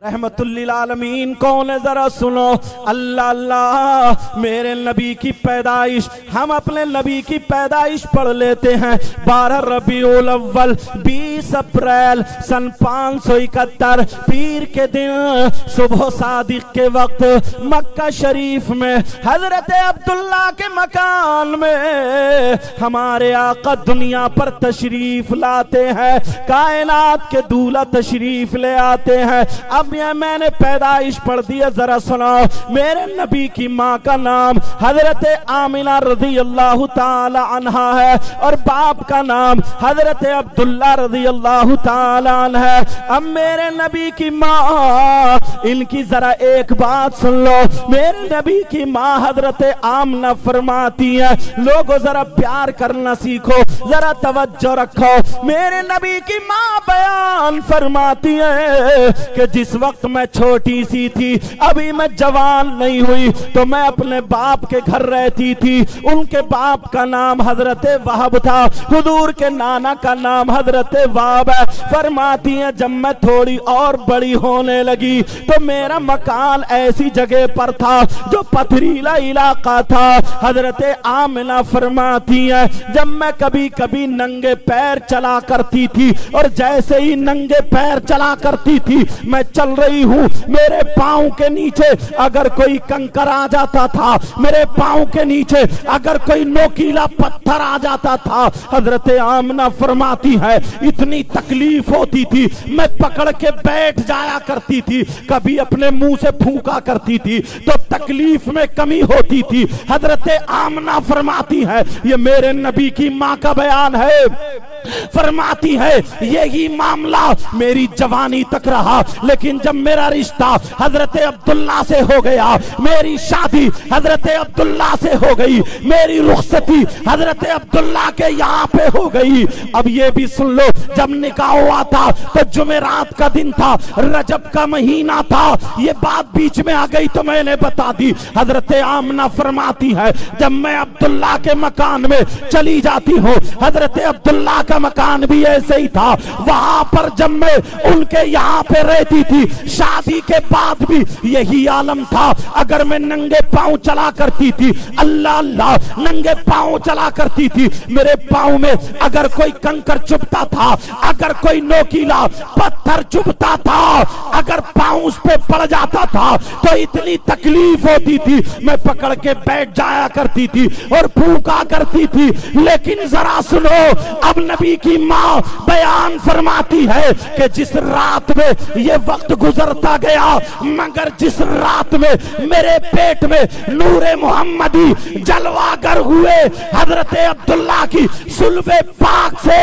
रहमतुल्लिल आलमीन कौन है जरा सुनो। अल्लाह अल्लाह मेरे नबी की पैदाइश, हम अपने नबी की पैदाइश पढ़ लेते हैं। 12 रबीउल अव्वल 20 अप्रैल सन 571 पीर के दिन सुबह सादिक के वक्त मक्का शरीफ में हजरत अब्दुल्ला के मकान में हमारे आका दुनिया पर तशरीफ लाते हैं। कायनात के दूल्हा तशरीफ ले आते हैं। अब मैंने पैदाइश पढ़ दिया, जरा सुनाओ। मेरे नबी की माँ का नाम हजरत आमिना रज़ी अल्लाह ताला अन्हा है और बाप का नाम हजरत अब्दुल्ला रज़ी अल्लाह ताला अन्हा है। अब मेरे नबी की माँ, इनकी जरा एक बात सुन लो। मेरे नबी की माँ हजरत आमना फरमाती है, लोगों जरा प्यार करना सीखो, जरा तवज्जो रखो। मेरे नबी की माँ बयान फरमाती है कि जिस वक्त मैं छोटी सी थी, अभी मैं जवान नहीं हुई, तो मैं अपने बाप के घर रहती थी। उनके बाप का नाम हजरत वहाब था, हुजूर के नाना का नाम हजरत वहाब है। फरमाती है जब मैं थोड़ी और बड़ी होने लगी तो मेरा मकान ऐसी जगह पर था जो पथरीला इलाका था। हजरत आमिना फरमाती है जब मैं कभी कभी नंगे पैर चला करती थी और जैसे ही नंगे पैर चला करती थी मैं चल रही हूँ, मेरे पाँव के नीचे अगर कोई कंकर आ जाता था, मेरे पाँव के नीचे अगर कोई नोकीला पत्थर आ जाता था, हजरत आमना फरमाती है इतनी तकलीफ होती थी मैं पकड़ के बैठ जाया करती थी, कभी अपने मुंह से फूंका करती थी तो तकलीफ में कमी होती थी। हजरत आमना फरमाती है, ये मेरे नबी की माँ का बयान है। फरमाती है यही मामला मेरी जवानी तक रहा, लेकिन जब मेरा रिश्ता हजरत अब्दुल्ला से हो गया, मेरी शादी हजरत अब्दुल्ला से हो गई, मेरी रुखसती हजरत अब्दुल्ला के यहाँ पे हो गई। अब ये भी सुन लो, जब निकाह हुआ था तो जुमेरात का दिन था, रजब का महीना था। ये बात बीच में आ गई तो मैंने बता दी। हजरत आमना फरमाती है जब मैं अब्दुल्ला के मकान में चली जाती हूँ, हजरत अब्दुल्ला का मकान भी ऐसे ही था, वहां पर जब मैं उनके यहाँ पे रहती थी, शादी के बाद भी यही आलम था। अगर मैं नंगे पांव चला करती थी, अल्लाह अल्लाह नंगे पांव चला करती थी, मेरे पांव में अगर कोई कंकर चुभता था, अगर कोई नोकीला पत्थर चुभता था, अगर पांव उस पे पड़ जाता था तो इतनी तकलीफ होती थी मैं पकड़ के बैठ जाया करती थी और फूंका करती थी। लेकिन जरा सुनो, अब नबी की माँ बयान फरमाती है कि जिस रात में ये वक्त गुजरता गया, मगर जिस रात में मेरे पेट में नूरे मोहम्मदी जलवागर हुए, हजरत अब्दुल्ला की सुल्बे पाक से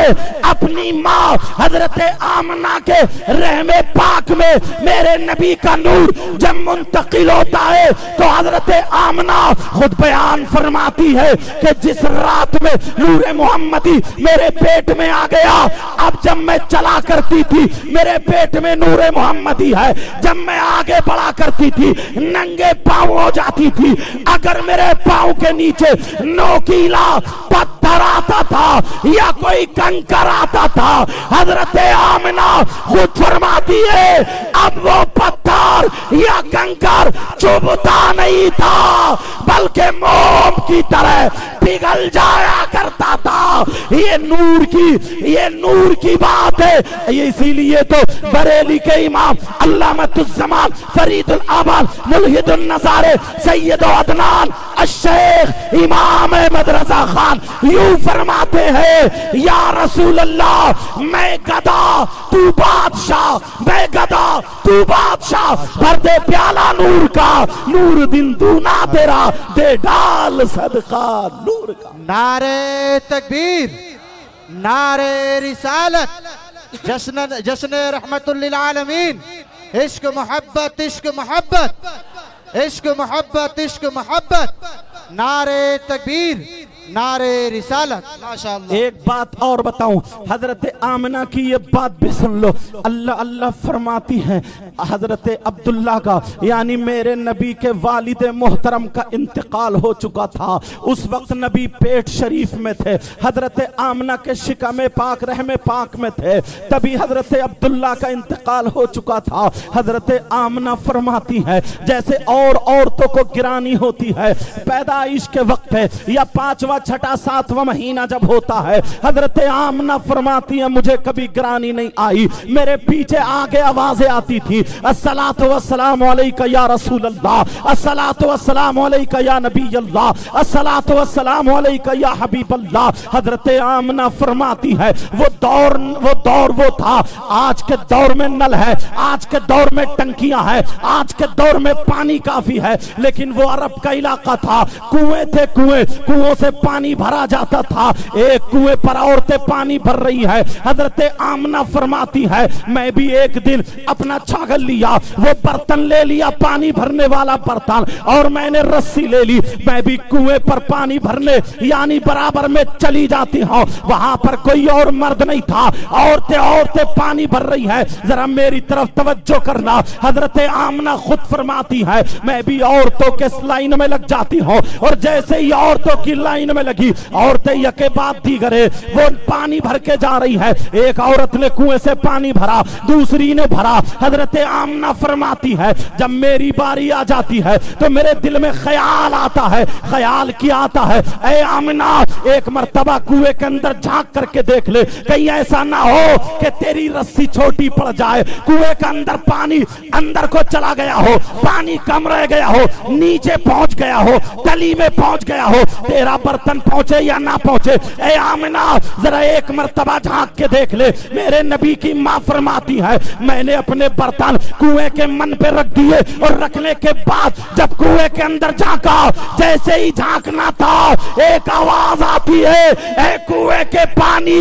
अपनी माँ हजरत आमना के रहमे पाक में मेरे नबी का नूर जब मुंतकिल होता है तो हजरत आमना खुद बयान फरमाती है कि जिस रात में नूरे मोहम्मदी मेरे पेट में आ गया, अब जब मैं चला करती थी मेरे पेट में नूरे मोहम्मदी है, जब मैं आगे बढ़ा करती थी नंगे पांव हो जाती थी, अगर मेरे पांव के नीचे नोकीला पत्थर आता था या कोई कंकर आता था, हजरत आमिना खुद फरमाती है अब वो पत्थर या कंकर चुभता नहीं था बल्कि मोम की तरह पिघल जाया करता था। ये नूर की बात है। इसीलिए तो बरेली के इमाम अल्लामतुज़्ज़मान फरीदुल आबाद मुल्हिदुन नज़ारे सैयद अदनान अश-शेख इमाम अहमद रज़ा खान यूं फरमाते हैं, या रसूल अल्लाह मैं गदा तू बादशाह, मैं गदा तू बादशाह, भर दे प्याला नूर का, नूर दिन दूना तेरा, दे डाल सदका नूर का। नारे तकबीर, नारे रिसालत, जश्न रहमतुल्लिल आलमीन। इश्क मोहब्बत, इश्क मोहब्बत, इश्क मोहब्बत, इश्क मोहब्बत। नारे तकबीर, नारे रिसालत। माशाअल्लाह। एक बात और बताऊं, हजरत आमिना की ये बात भी सुन लो। अल्लाह अल्लाह फरमाती हैं हजरत अब्दुल्ला का यानी मेरे नबी के वालिद मोहतरम का इंतकाल हो चुका था। उस वक्त नबी पेट शरीफ में थे, हजरत आमिना के शिकम पाक रहमे पाक में थे, तभी हजरत अब्दुल्ला का इंतकाल हो चुका था। हजरत आमिना फरमाती है जैसे और औरतों को गिरानी होती है पैदाइश के वक्त है या 5वां 6वां 7वां महीना जब होता है, हजरत आमिना फरमाती है मुझे कभी गिरानी नहीं आई। मेरे पीछे आगे आवाजें आती थी अस्सलातु वस्सलामु अलैका या रसूल अल्लाह, अस्सलातु वस्सलामु अलैका या नबी अल्लाह, अस्सलातु वस्सलामु अलैका या हबीब अल्लाह। हजरत आमिना फरमाती है वो दौर वो था। आज के दौर में नल है, आज के दौर में टंकियां है, आज के दौर में पानी काफी है, लेकिन वो अरब का इलाका था, कुएं थे, कुओं से पानी भरा जाता था। एक कुएं पर औरतें पानी भर रही है। हजरत आमिना फरमाती है मैं भी एक दिन अपना छागल लिया, वो बर्तन ले लिया पानी भरने वाला बर्तन, और मैंने रस्सी ले ली, मैं भी कुएं पर पानी भरने यानी बराबर में चली जाती हूँ। वहां पर कोई और मर्द नहीं था, औरतें पानी भर रही है, जरा मेरी तरफ तवज्जो करना। हजरत आमिना खुद फरमाती है मैं भी औरतों के लाइन में लग जाती हूँ, और जैसे ही औरतों की लाइन में लगी औरतें यके बाद दीगरे वो पानी भर के जा रही है। एक औरत ने कुएं से पानी भरा, दूसरी ने भरा। हजरत आमिना फरमाती है जब मेरी बारी आ जाती है तो मेरे दिल में ख्याल आता है। ख्याल क्या आता है, ऐ आमिना एक मर्तबा कुएं के अंदर झांक करके देख ले, कहीं ऐसा ना हो कि तेरी रस्सी छोटी पड़ जाए, कुएं के अंदर पानी अंदर को चला गया हो, पानी कम रह गया हो, नीचे पहुंच गया हो, गली में पहुंच गया हो, तेरा बर्तन पहुंचे या ना पहुंचे। ऐ आमिना जरा एक मर्तबा झांक के देख ले। मेरे नबी की मां फरमाती है मैंने अपने बर्तन कुएं के मन पे रख दिए, और रखने के बाद जब कुएं के अंदर झांका, जैसे ही झांकना था एक आवाज आती है ऐ कुएं के पानी,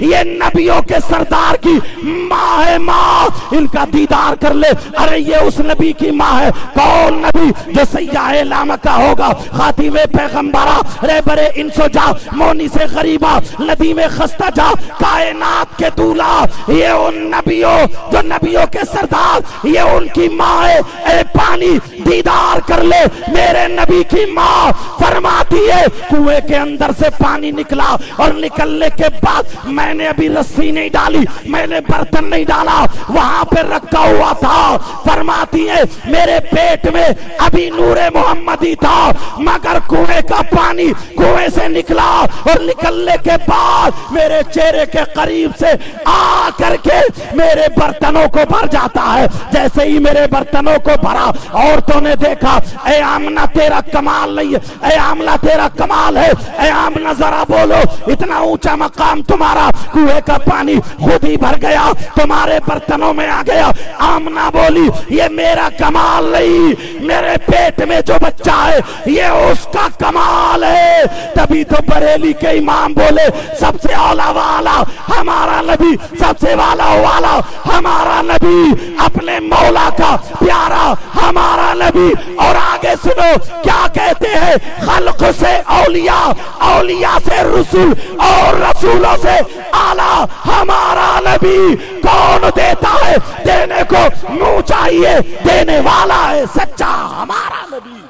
ये नबियों के सरदार की मां है, मां इनका दीदार कर ले। अरे ये उस नबी की मां है। कौन नबी? जो सैयाहे लामा का होगा, खातिमे पैगंबरा, रहबरे इंसो जा, मोनी से गरीबा, नदी में खस्ता जा, कायनात के दूल्हा, ये उन नबियों जो नबियों के सरदार, ये उनकी मां है। ए पानी दीदार कर ले। मेरे नबी की मां फरमाती है कुएं के अंदर से पानी निकला, और निकलने के बाद मैंने अभी रस्सी नहीं डाली, मैंने बर्तन नहीं डाला, वहां पे रखा हुआ था। फरमाती है मेरे पेट में अभी नूरे मोहम्मदी था, मगर कुएं का पानी कुएं से निकला, और निकलने के बाद मेरे चेहरे के करीब से आ करके मेरे बर्तनों को भर जाता है। जैसे ही मेरे बर्तनों को भरा, औरतों ने देखा ऐ आमिना तेरा कमाल नहीं है, ऐ आमिना तेरा कमाल है, ऐ आमिना जरा बोलो, इतना ऊंचा मकाम तुम्हारा, कुएं का पानी खुद ही भर गया, तुम्हारे बर्तनों में आ गया। आमिना बोली ये मेरा कमाल नहीं, मेरे पेट में जो बच्चा है ये उसका कमाल है। तभी तो बरेली के इमाम बोले सबसे औला वाला हमारा नबी, सबसे वाला हमारा नबी, अपने मौला का प्यारा हमारा नबी। और आगे सुनो क्या कहते हैं, खल्क से औलिया, औलिया से रसूल, और रसूलों से आला हमारा नबी। कौन देता है? देने को मुंह चाहिए, देने वाला है सच्चा हमारा नबी।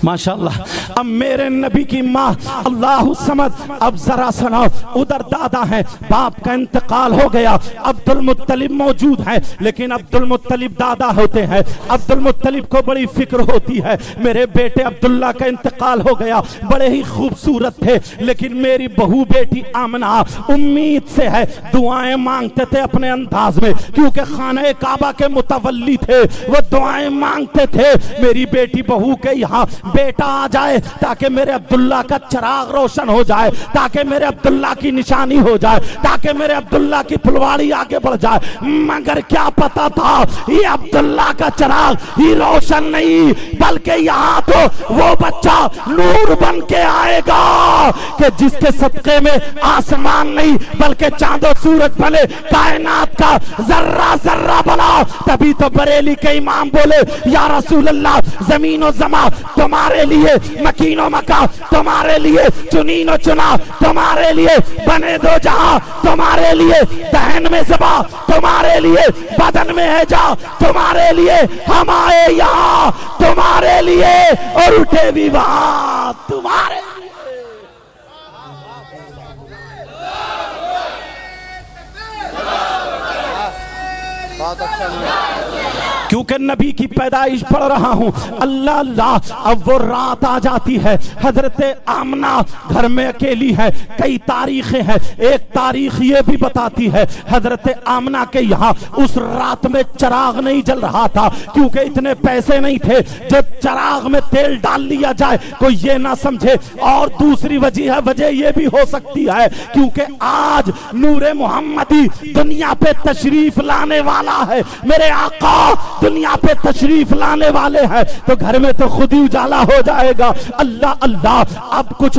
माशाअल्लाह। अब मेरे नबी की माँ अल्लाह समद। अब जरा सुनो, उधर दादा है, बाप का इंतकाल हो गया, अब्दुल मुत्तलिब मौजूद है, लेकिन अब्दुल मुत्तलिब दादा होते हैं। अब्दुल मुत्तलिब को बड़ी फिक्र होती है, मेरे बेटे अब्दुल्ला का इंतकाल हो गया, बड़े ही खूबसूरत थे, लेकिन मेरी बहू बेटी आमना उम्मीद से है, दुआएं मांगते थे अपने अंदाज में, क्योंकि खाने काबा के मुतवल्ली थे, वो दुआएं मांगते थे मेरी बेटी बहू के यहाँ बेटा आ जाए ताकि मेरे अब्दुल्ला का चिराग रोशन हो जाए, ताकि मेरे अब्दुल्ला की निशानी हो जाए, ताकि मेरे अब्दुल्ला की फुलवाड़ी आगे बढ़ जाए। मगर क्या पता था ये अब्दुल्ला का चिराग ही रोशन नहीं, बल्कि यहाँ तो वो बच्चा नूर बन के आएगा कि जिसके सदके में आसमान नहीं बल्कि चांदो सूरज बने, कायनात का जर्रा जर्रा बना। तभी तो बरेली के इमाम बोले या रसूल अल्लाह, जमीनो जमा तुम्हारे लिए, मकीनो मका तुम्हारे लिए, चुनीनो चुना तुम्हारे लिए, बने दो जहां तुम्हारे लिए, दहन में ज़बा तुम्हारे लिए, बदन में है जा तुम्हारे लिए, हम आए यहाँ तुम्हारे लिए और उठे भी वहां तुम्हारे लिए। बहुत अच्छा। क्योंकि नबी की पैदाइश पढ़ रहा हूं, अल्लाह अल्लाह। अब वो रात आ जाती है, हजरत आमना घर में अकेली है। कई तारीखें हैं, एक तारीख ये भी बताती है हजरत आमना के यहाँ उस रात में चिराग नहीं जल रहा था, क्योंकि इतने पैसे नहीं थे जो चिराग में तेल डाल लिया जाए कोई ये ना समझे। और दूसरी वजह ये भी हो सकती है क्योंकि आज नूरे मोहम्मदी दुनिया पे तशरीफ लाने वाला है, मेरे आका दुनिया पे तशरीफ लाने वाले हैं, तो घर में तो खुद ही उजाला हो जाएगा। अल्लाह अल्लाह। अब कुछ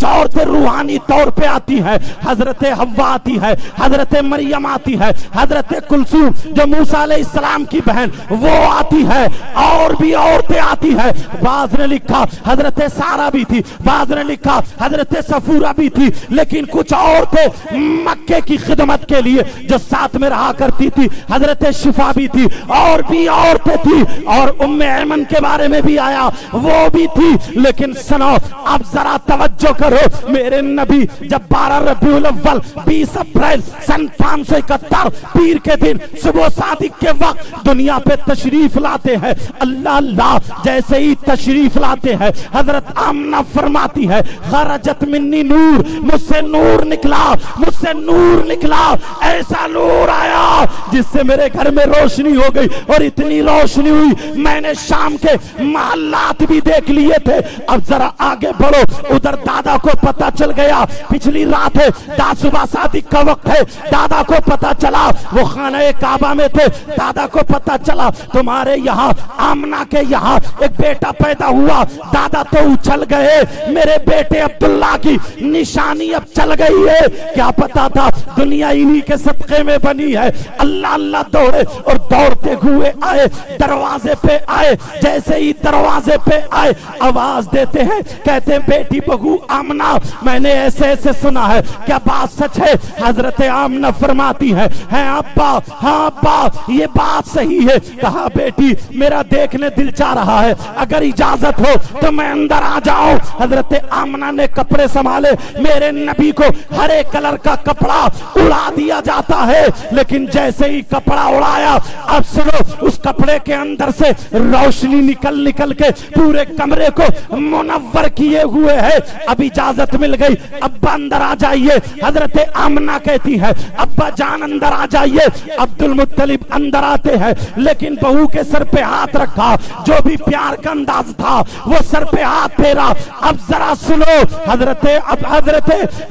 औरतें रूहानी तौर पे आती हैं। हजरत हव्वा आती है, हजरत मरियम आती है, हजरत कुलसूम जो मूसा अलैहिस्सलाम की बहन वो आती है, और भी औरतें आती है। बाज ने लिखा हजरत सारा भी थी, बाज ने लिखा हजरत सफूरा भी थी, लेकिन कुछ औरतें मक्के की खिदमत के लिए जो साथ में रहा करती थी, हजरत शिफा भी थी, और भी औरतें थी, और उम्मे ऐमन के बारे में भी आया वो भी थी। लेकिन सुनो अब जरा तवज्जो करो, मेरे नबी जब 12 रबीउल अव्वल 20 अप्रैल सन 571 पीर के दिन सुबह सादिक के वक्त दुनिया पे तशरीफ लाते हैं, अल्लाह अल्लाह। जैसे ही तशरीफ लाते हैं हजरत आमना फरमाती है खरजत मिन्नी नूर, मुझसे नूर निकला, मुझसे नूर निकला, ऐसा नूर आया जिससे मेरे घर में रोशनी हो गई, और इतनी रोशनी हुई मैंने शाम के महल्लात भी देख लिए थे। अब जरा आगे बढ़ो, उधर दादा को पता चल गया, पिछली रात है, सुबह सादिक का वक्त है, दादा को पता चला वो खाने काबा में थे, दादा को पता चला तुम्हारे यहाँ आमना के यहाँ एक बेटा पैदा हुआ। दादा तो उछल गए, मेरे बेटे अब्दुल्ला की निशानी अब चल गई है। क्या पता था दुनिया इन्हीं के सदके में बनी है। अल्लाह अल्लाह दौड़े और दौड़ते हुए आए, दरवाजे पे आए। जैसे ही दरवाजे पे आए आवाज देते हैं, कहते हैं बेटी बहू आमना मैंने ऐसे ऐसे सुना है, क्या बात सच है? हजरत आमना फरमाती है अब्बा, हाँ अब्बा ये बात सही है। कहा बेटी मेरा देखने दिल चाह रहा है, अगर इजाजत हो तो मैं अंदर आ जाऊं। हजरत आमना ने कपड़े संभाले, मेरे नबी को हरे कलर का कपड़ा उड़ा दिया जाता है, लेकिन जैसे ही कपड़ा उड़ाया, अब सुनो उस कपड़े के अंदर से रोशनी निकल निकल के पूरे कमरे को मुनव्वर किए हुए है। अब इजाजत मिल गई, अब्बा अंदर आ जाइए। हजरत आमना कहती है अब्बा जान अंदर आ जाइए। अब्दुल मुत्तलिब अंदर आते हैं, लेकिन बहू के सर पे हाथ रखा, जो भी प्यार का अंदाज था वो सर पे हाथ फेरा। अब जरा सुनो, हजरत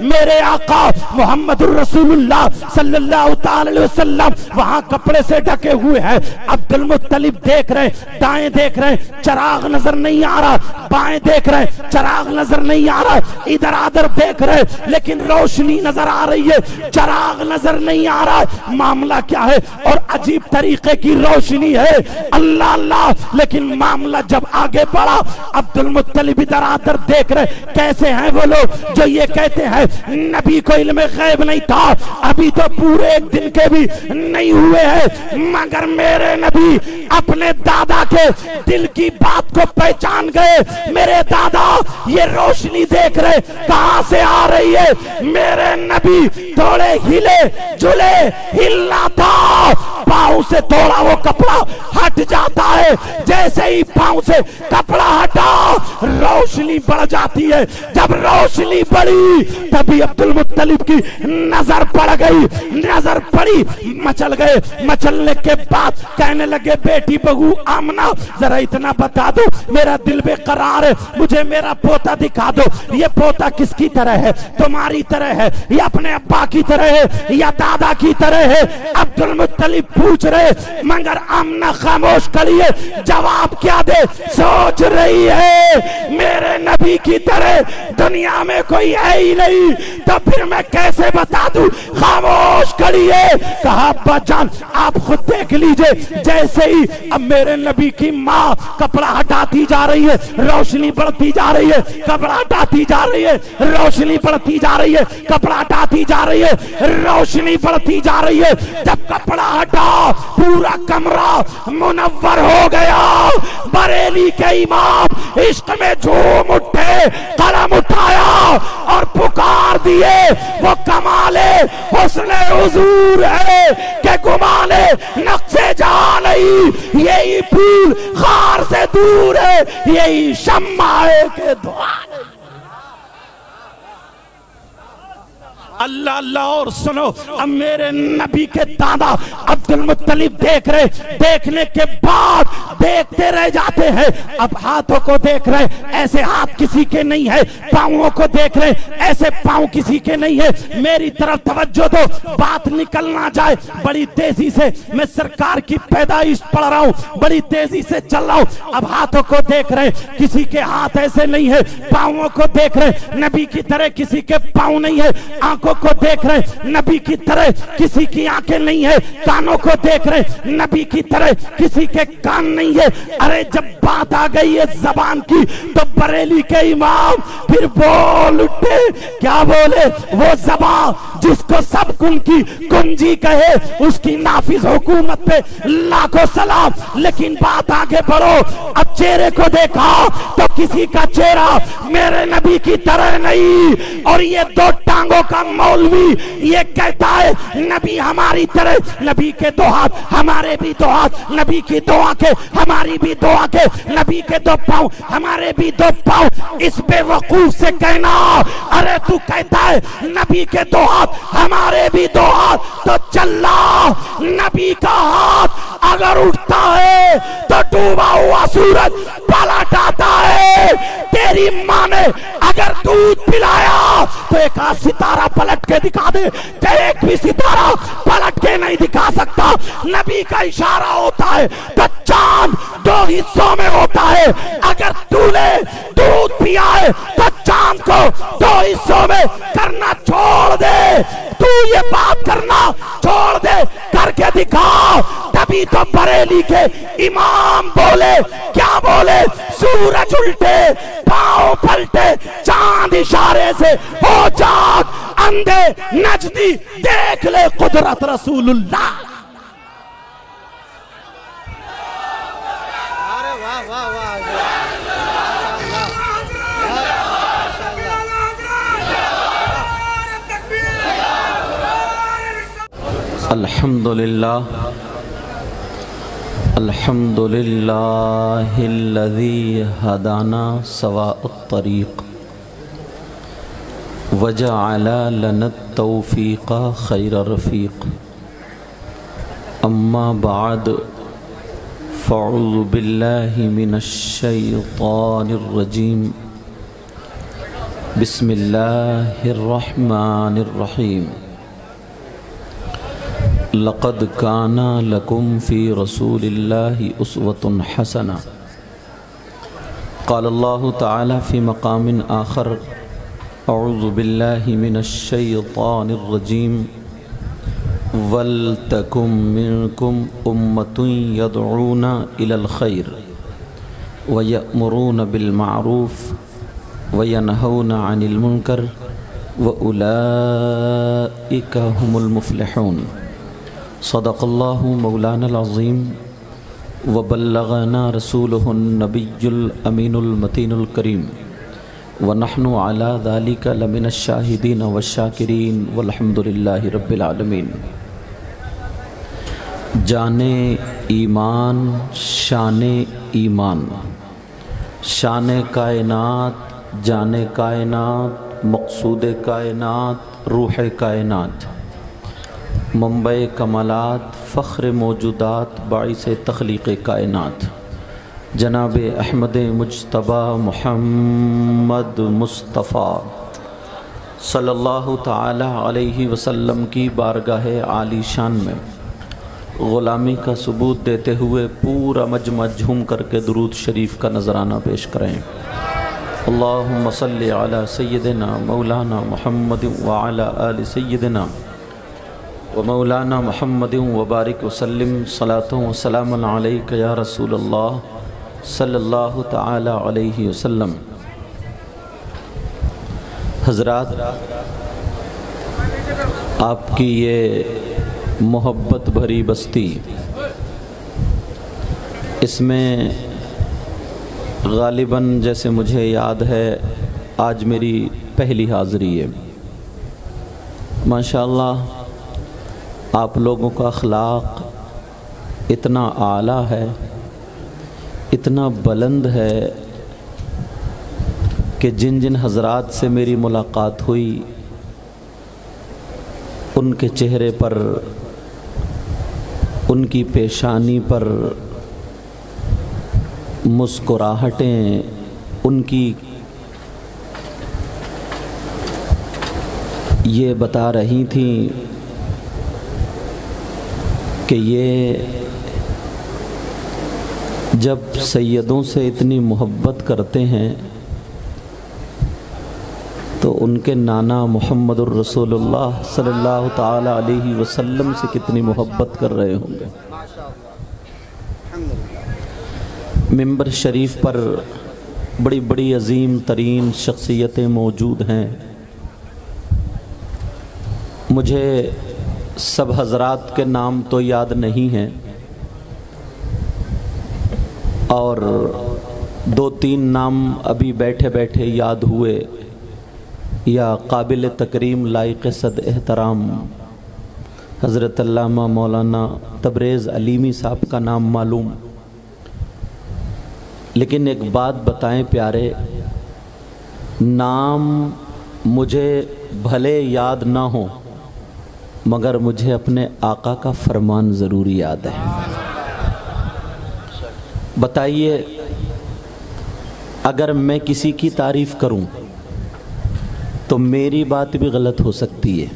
मेरे आका मोहम्मद रसूलुल्लाह सल्लल्लाहु अलैहि वसल्लम वहां कपड़े से ढके हुए हैं। अब्दुल मुत्तलिब देख रहे, दाएं देख रहे, चिराग नजर नहीं आ रहा, बाएं देख रहे, चिराग नजर नहीं आ रहा, इधर आधर देख रहे, लेकिन रोशनी नजर आ रही है, चिराग नजर नहीं आ रहा। मामला क्या है? और अजीब तरीके की रोशनी है, अल्लाह अल्लाह। लेकिन मामला जब आगे बढ़ा, अब्दुल मुत्तलिब इधर आधर देख रहे, कैसे हैं वो लोग जो ये कहते हैं नबी को इल्म गैब नहीं था, अभी तो पूरे एक दिन के भी नहीं हुए हैं, मगर मेरे नबी अपने दादा के दिल की बात को पहचान गए। मेरे दादा ये रोशनी देख रहे, कहां से आ रही है? मेरे नबी थोड़े हिले जुले, हिलना था पाँव से थोड़ा वो कपड़ा हट जाता है, जैसे ही पाँव से कपड़ा हटा रोशनी बढ़ जाती है। जब रोशनी बढ़ी तभी अब्दुल मुत्तलिब की नजर पड़ गई, नजर पड़ी, मचल गए। मचलने के बाद कहने लगे बेटी बहू आमना जरा इतना बता दो, मेरा दिल बेकरार है, मुझे मेरा पोता दिखा दो। ये पोता किसकी तरह है? तुम्हारी तरह है या अपने अब्बा की तरह है या दादा की तरह है? अब्दुल मुत्तलिब पूछ रहे, मगर आमना खामोश खड़ी है, जवाब क्या दे? सोच रही है मेरे नबी की तरह दुनिया में कोई है ही नहीं, तो फिर मैं कैसे बता दूं? खामोश खड़ी है। कहा अब्बा जान आप खुद देख लीजिए, जैसे ही अब मेरे नबी की माँ कपड़ा हटाती जा रही है, रोशनी बढ़ती जा रही है, कपड़ा हटाती जा रही है, रोशनी बढ़ती जा रही है, कपड़ा हटाती जा रही है, रोशनी बढ़ती जा रही है। जब कपड़ा हटा पूरा कमरा मुनव्वर हो गया। बरेली के इमाम इश्क में झूम उठे, कलम उठाया और पुकार दिए, वो कमाले हुस्ने हुजूर है कि गुमाने नक्शे जा नहीं, यही फूल खार से दूर है, यही शम्मा है के द्वार। अल्लाह अल्लाह। और सुनो, अब मेरे नबी के दादा अब्दुल मुत्तलिब देख रहे, देखने के बाद देखते रह जाते हैं। अब हाथों को देख रहे, ऐसे हाथ किसी के नहीं है, पांवों को देख रहे, ऐसे पांव किसी के नहीं है। मेरी तरफ तवज्जो दो, बात निकल ना जाए। बड़ी तेजी से मैं सरकार की पैदाइश पढ़ रहा हूँ, बड़ी तेजी से चल रहा हूँ। अब हाथों को देख रहे, किसी के हाथ ऐसे नहीं है, पांवों को देख रहे, नबी की तरह किसी के पांव नहीं है। आंखों को देख रहे, नबी की तरह किसी की आंखें नहीं है। कानों को देख रहे, नबी की तरह किसी के कान नहीं है। अरे जब बात आ गई है जबान की, तो बरेली के इमाम फिर बोल उठे। क्या बोले? वो जबान जिसको सब कुन की कुंजी कहे, उसकी नाफिज हुकूमत पे लाखों सलाम। लेकिन बात आगे बढ़ो, अब चेहरे को देखा तो किसी का चेहरा मेरे नबी की तरह नहीं। और ये दो टांगों का मौलवी ये कहता है नबी हमारी तरह, नबी के दो हाथ हमारे भी दो हाथ, नबी की दो आंखें हमारी भी दो आंखें, नबी के दो पांव हमारे भी दो पांव। इस बेवकूफ से कहना अरे तू कहता है नबी के दो हाथ हमारे भी दो हाथ, तो चल्ला नबी का हाथ अगर उठता है तो डूबा हुआ सूरज पलट आता है। तेरी माँ ने अगर दूध पिलाया तो एक आध सितारा पलट के दिखा दे, एक भी सितारा पलट के नहीं दिखा सकता। नबी का इशारा होता है तो चांद दो हिस्सों में होता है। अगर तूने दूध पिया है तो चांद को दो हिस्सों में करना छोड़ दे, तू ये बात करना छोड़ दे, करके दिखा। तभी तो बरेली के इमाम बोले, क्या बोले? सूरज उल्टे पांव पलटे, चांद इशारे से हो जाग, अंधे नजदी देख ले कुदरत रसूलुल्लाह। अरे वाह वाह वाह, अल्हम्दुलिल्लाह अल्हम्दुलिल्लाहिल्लज़ी हदाना सवाअत तरीक़ वजअला लनत-तौफ़ीक़ खैर रफ़ीक़। अम्मा बाद फ़अऊज़ु बिल्लाहि मिनश-शैतानिर रजीम। बिस्मिल्लाहिर रहमानिर रहीम। लक़द काना लकुम फ़ी रसूलिल्लाहि उस्वतुन हसना। क़ालल्लाहु तआला फ़ी मक़ामिन आख़र अऊज़ु बिल्लाहि मिनश-शैतानिर रजीम। वलतकुम मिनकुम उम्मतुन यदऊना इलल खैर व यअमुरूना बिल मारूफ़ व यनहौना अनिल मुनकर व उलाइका हुमुल मुफ़्लिहून। सदक़ल्लाहु मौलानल अज़ीम व बल्लग़ना रसूलुहुन नबियुल अमीनुल मतीनुल करीम व नहनु अला ज़ालिका लमिनश शाहिदीन व शाकिरीन वल्हम्दुलिल्लाहि रब्बिल आलमीन। जाने ईमान शाने ईमान, शाने कायनात जाने कायनात, मकसूद कायनात रूह कायनात, मुंबई कमालात फ़ख्र मौजूदात बाइस तख्लीक़ कायनात, जनाब अहमद मुज्तबा मुहम्मद मुस्तफ़ा सल्लल्लाहु ताला अलैहि वसल्लम की बारगाह आली शान में ग़ुलामी का सबूत देते हुए पूरा मजमा झूम करके दुरूद शरीफ का नजराना पेश करें। अल्लाहुम्मा सल्लि अला सय्यिदिना मौलाना मुहम्मद व अला आलि सय्यिदिना व मौलाना मुहम्मद व बारिक वसल्लिम सलातु व सलामुन अलैका या रसूलल्लाह सल्लल्लाहु ताला अलैहि वसल्लम। हज़रात, आपकी ये मोहब्बत भरी बस्ती, इसमें गालिबन जैसे मुझे याद है आज मेरी पहली हाज़री है। माशाअल्लाह, आप लोगों का अखलाक इतना आला है, इतना बुलंद है कि जिन जिन हज़रात से मेरी मुलाकात हुई उनके चेहरे पर, उनकी पेशानी पर मुस्कुराहटें, उनकी ये बता रही थी कि ये जब सैयदों से इतनी मोहब्बत करते हैं तो उनके नाना मुहम्मदुर रसूलुल्लाह सल्लल्लाहु ताला अलैहि वसल्लम से कितनी मोहब्बत कर रहे होंगे। मिंबर शरीफ पर बड़ी बड़ी अजीम तरीन शख्सियतें मौजूद हैं। मुझे सब हज़रात के नाम तो याद नहीं हैं और दो तीन नाम अभी बैठे बैठे याद हुए या काबिल तकरीम लायक सद एहतराम हज़रत अल्लामा मौलाना तबरेज़ अलीमी साहब का नाम मालूम। लेकिन एक बात बताएं प्यारे, नाम मुझे भले याद ना हो मगर मुझे अपने आका का फरमान ज़रूर याद है। बताइए, अगर मैं किसी की तारीफ़ करूं तो मेरी बात भी गलत हो सकती है।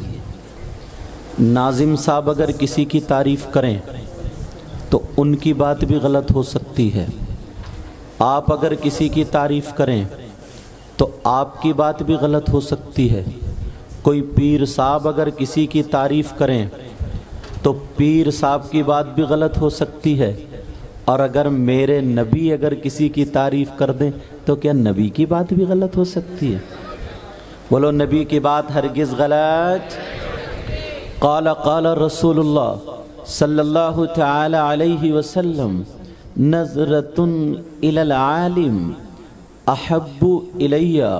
नाजिम साहब अगर किसी की तारीफ़ करें तो उनकी बात भी गलत हो सकती है। आप अगर किसी की तारीफ़ करें तो आपकी बात भी गलत हो सकती है। कोई पीर साहब अगर किसी की तारीफ़ करें तो पीर साहब की बात भी गलत हो सकती है। और अगर मेरे नबी अगर किसी की तारीफ़ कर दें तो क्या नबी की बात भी गलत हो सकती है? बोलो, नबी की बात हरगिज़ गलत। क़ाल क़ाल रसूलुल्लाह सल्लल्लाहु तआला अलैहि वसल्लम नज़रतुन इलल आलिम अहब्बु इलैया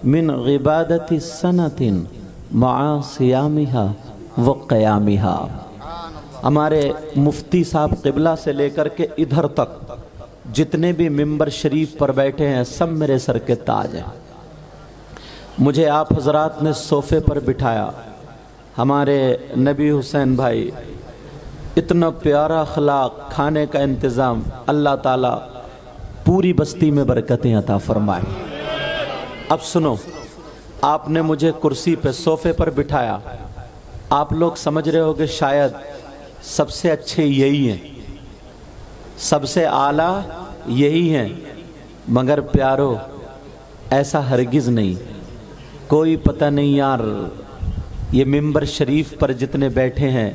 मिन इबादति सनतिन मआ सियामिहा व क़यामिहा। हमारे मुफ्ती साहब क़िबला से लेकर के इधर तक जितने भी मिंबर शरीफ पर बैठे हैं सब मेरे सर के ताज हैं। मुझे आप हज़रात ने सोफ़े पर बिठाया। हमारे नबी हुसैन भाई, इतना प्यारा अखलाक, खाने का इंतज़ाम, अल्लाह ताला पूरी बस्ती में बरकतें अता फरमाए। अब सुनो, आपने मुझे कुर्सी पे सोफ़े पर बिठाया। आप लोग समझ रहे होगे शायद सबसे अच्छे यही हैं, सबसे आला यही हैं, मगर प्यारो ऐसा हरगिज़ नहीं। कोई पता नहीं यार, ये मिंबर शरीफ पर जितने बैठे हैं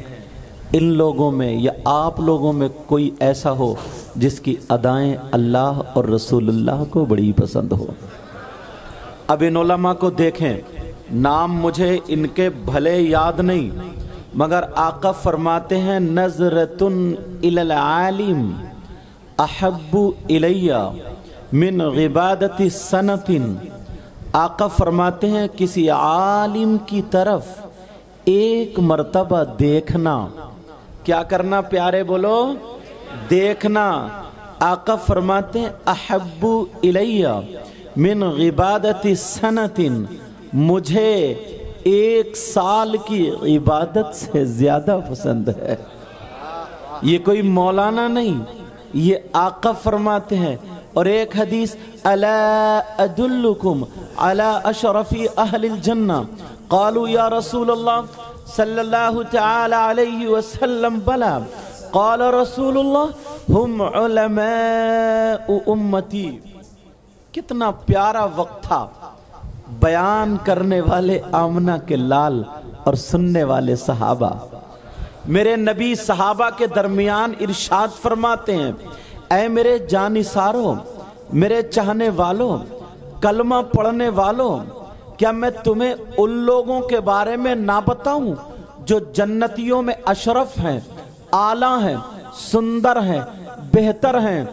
इन लोगों में या आप लोगों में कोई ऐसा हो जिसकी अदाएं अल्लाह और रसूलुल्लाह को बड़ी पसंद हो। अब इन उलमा को देखें, नाम मुझे इनके भले याद नहीं मगर आका फरमाते हैं नज़रतुन इलल आलिम अहब्बु इलैया मिन इबादति सनतिन। आका फरमाते हैं किसी आलिम की तरफ एक मर्तबा देखना क्या करना प्यारे बोलो, देखना। आका फरमाते हैं अहब्बु इलैया मिन इबादति सनतिन, मुझे 1 साल की इबादत से ज्यादा पसंद है। ये कोई मौलाना नहीं, ये आका फरमाते हैं। और एक हदीस, अला अदुल्लुकुम अला अशरफी अहलिल जन्ना, क़ालू या रसूलल्लाह सल्लल्लाहु तआला अलैहि वसल्लम, बला, क़ाल रसूलुल्लाह हुम उलमाउ उम्मती। कितना प्यारा वक्त था, बयान करने वाले आमना के लाल और सुनने वाले सहाबा। मेरे नबी सहाबा के दरमियान इरशाद फरमाते हैं, ऐ मेरे जानिसारों, मेरे चाहने वालों, कलमा पढ़ने वालों, क्या मैं तुम्हें उन लोगों के बारे में ना बताऊं जो जन्नतियों में अशरफ हैं, आला हैं, सुंदर हैं, बेहतर हैं।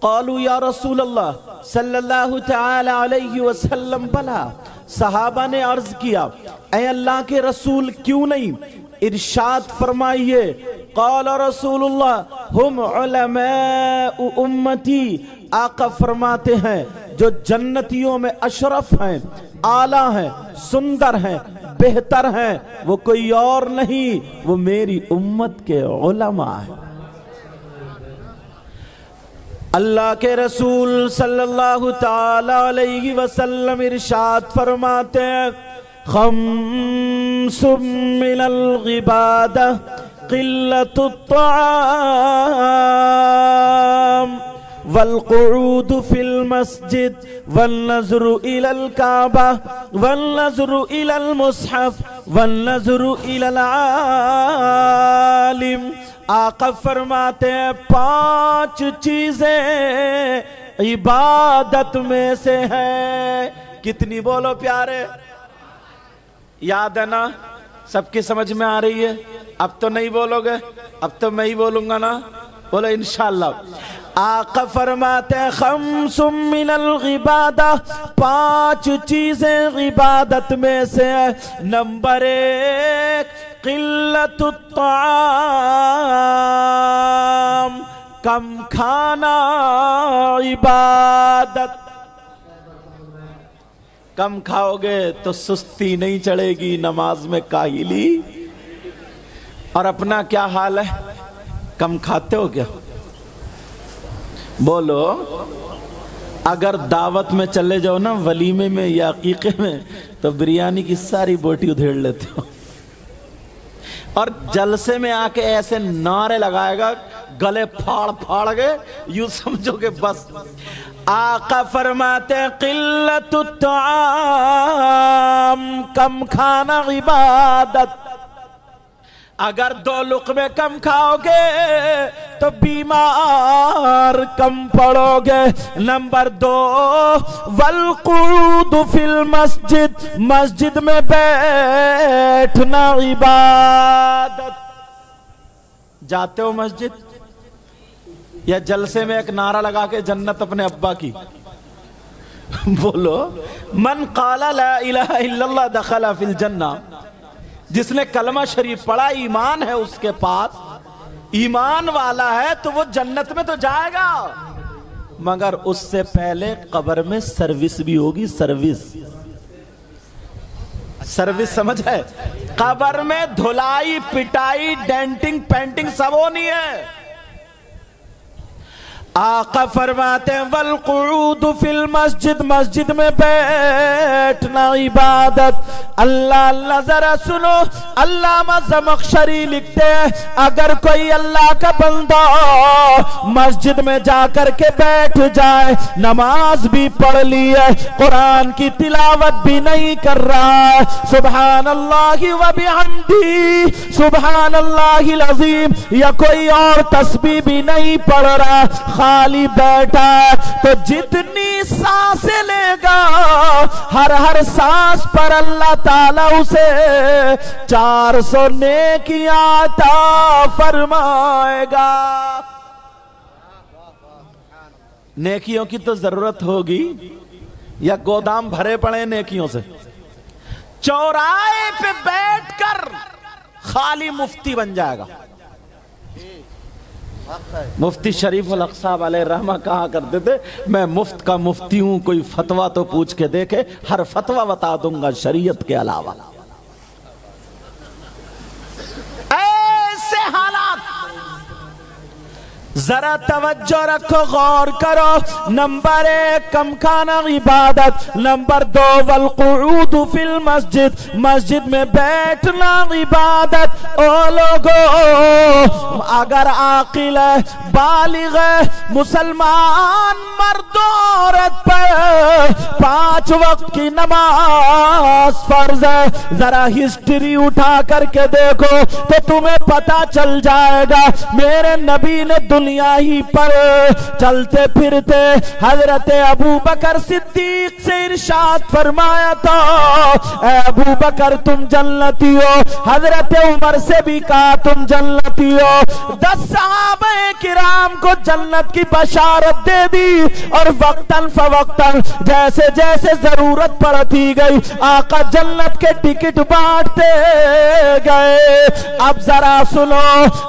क़ालू या रसूल अल्लाह सल्लल्लाहु तआला अलैहि वसल्लम, बला, सहाबा ने अर्ज किया, ऐ अल्लाह के रसूल क्यों नहीं। इरशाद फरमाइए, क़ाल रसूलुल्लाह हुम उलमाउ उम्मती, आका फरमाते हैं जो जन्नतियों में अशरफ हैं, आला हैं, सुंदर हैं, बेहतर हैं, वो कोई और नहीं, वो मेरी उम्मत के उलमा है। अल्लाह के रसूल सल्लल्लाहु ताला अलैहि वसल्लम इरशाद फरमाते हैं, खम्सुम मिनल गिबादा क़िल्लतुत ताआम वल क़ुऊद फिल मस्जिद वल नज़्रु इलल काबा वल नज़्रु इलल मुस्हफ वल नज़्रु इलल आलिम। आका फरमाते हैं 5 चीजें इबादत में से है। कितनी बोलो प्यारे, याद है ना? सबकी समझ में आ रही है? अब तो नहीं बोलोगे, अब तो मैं ही बोलूंगा ना, बोलो इंशाअल्लाह। आका फरमाते हैं खम्सुम मिनल इबादा, 5 चीजें इबादत में से है। नंबर 1 क़िल्लतुत ताआम, कम खाना इबादत। कम खाओगे तो सुस्ती नहीं चढ़ेगी, नमाज में काहिली। और अपना क्या हाल है, कम खाते हो क्या? बोलो। अगर दावत में चले जाओ ना, वलीमे में या अकीके में, तो बिरयानी की सारी बोटी उधेड़ लेते हो। और जलसे में आके ऐसे नारे लगाएगा, गले फाड़ फाड़ के, यूं समझोगे बस। आका फरमाते क़िल्लतुत ताआम, कम खाना इबादत। अगर 2 लुक़मे कम खाओगे तो बीमार कम पड़ोगे। नंबर 2 वल क़ुऊद फिल मस्जिद, मस्जिद में बैठना इबादत। जाते हो मस्जिद या जलसे में एक नारा लगा के जन्नत अपने अब्बा की? बोलो। मन क़ाला ला इलाहा इल्लल्लाह दखला फिल जन्ना, जिसने कलमा शरीफ पढ़ा, ईमान है उसके पास, ईमान वाला है तो वो जन्नत में तो जाएगा, मगर उससे पहले कब्र में सर्विस भी होगी। सर्विस समझ है? कब्र में धुलाई, पिटाई, डेंटिंग, पेंटिंग सब होनी है। आका फरमाते हैं वल क़ुऊद फिल मस्जिद, मस्जिद में बैठना इबादत। अल्लाह अल्लाह जरा सुनो, अल्लामा ज़मख़शरी लिखते हैं, अगर कोई अल्लाह का बंदा मस्जिद में जाकर के बैठ जाए, नमाज भी पढ़ ली है, कुरान की तिलावत भी नहीं कर रहा है, सुब्हानल्लाहि व बिहम्दी सुब्हानल्लाहिल अज़ीम, या कोई और तस्बीह भी नहीं पढ़ रहा, खाली बैठा है, तो जितनी सांसें लेगा, हर सांस पर अल्लाह ताला उसे 400 नेकियां अता फरमाएगा। नेकियों की तो जरूरत होगी या गोदाम भरे पड़े नेकियों से? चौराहे पे बैठकर खाली मुफ्ती बन जाएगा। मुफ्ती शरीफ उल हक साहब अलैहि रहमा कहा करते थे, मैं मुफ्त का मुफ्ती हूं, कोई फतवा तो पूछ के देखे, हर फतवा बता दूंगा शरीयत के अलावा। ऐसे हालात, जरा तवज्जो रखो, गौर करो। नंबर 1 कम खाना इबादत, नंबर 2 वल्क़ुऊद फिल मस्जिद, मस्जिद में बैठना इबादत। ओ लोगो, अगर आकिल है, बालिग है, मुसलमान मर्द औरत पर 5 वक्त की नमाज फर्ज है। जरा हिस्ट्री उठा करके देखो तो तुम्हें पता चल जाएगा। मेरे नबी ने दुनिया ही पर चलते फिरते हजरत अबू बकर सिद्दीक से इरशाद फरमाया था, ऐ अबू बकर तुम जन्नती हो। हजरत उमर से भी कहा तुम जन्नती हो। 10 सहाबे किराम को जन्नत की बशारत दे दी और वक्तन फवक्तन जैसे जैसे जरूरत पड़ती गई आका जन्नत के टिकट बांटते गए। अब जरा सुनो,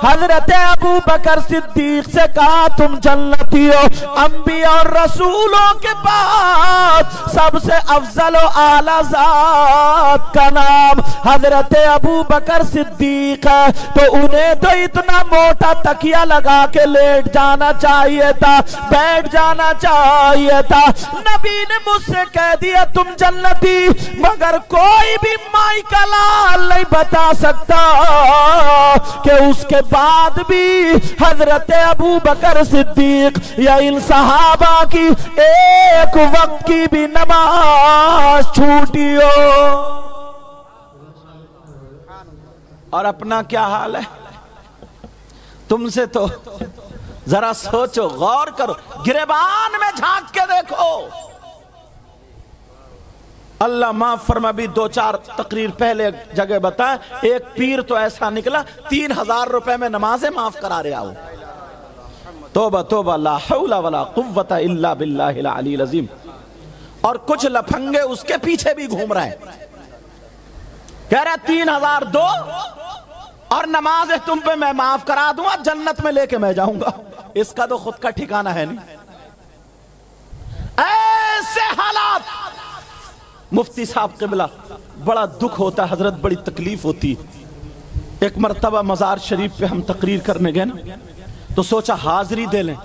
हजरत अबू बकर सिद्दीक से कहा तुम जन्नती हो। अंबिया और रसूलों के बाद सबसे अफजल और आला जात का नाम हजरत अबू बकर सिद्दीक है, तो उन्हें तो इतना मोटा तकिया लगा के लेट जाना चाहिए था, बैठ जाना चाहिए था। नबी ने मुझसे कह दिया तुम जन्नती, मगर कोई भी माई का लाल नहीं बता सकता कि उसके बाद भी हजरत अबू बकर सिद्दीक या इन सहाबा की एक वक्त की भी नमाज छूटी हो। और अपना क्या हाल है? तुमसे तो जरा सोचो, गौर करो, गिरेबान में झांक के देखो। अल्लाह माफ फरमा, भी 2-4 तकरीर पहले जगह बताया, एक पीर तो ऐसा निकला 3000 रुपए में नमाजें माफ करा रहा हो। तोबा तोबा, ला हौला वला कुव्वता इल्ला बिल्लाहिल अलील अज़ीम। और कुछ लफंगे उसके पीछे भी घूम रहे हैं, कह रहे 3000 दो और नमाजें तुम पे मैं माफ करा दूंगा, जन्नत में लेके मैं जाऊंगा। इसका तो खुद का ठिकाना है नहीं। ऐसे हालात, मुफ्ती साहब क़िबला, बड़ा दुख होता है हजरत, बड़ी तकलीफ होती है। एक मर्तबा मजार शरीफ पे हम तकरीर करने गए ना, तो सोचा हाजिरी दे लें।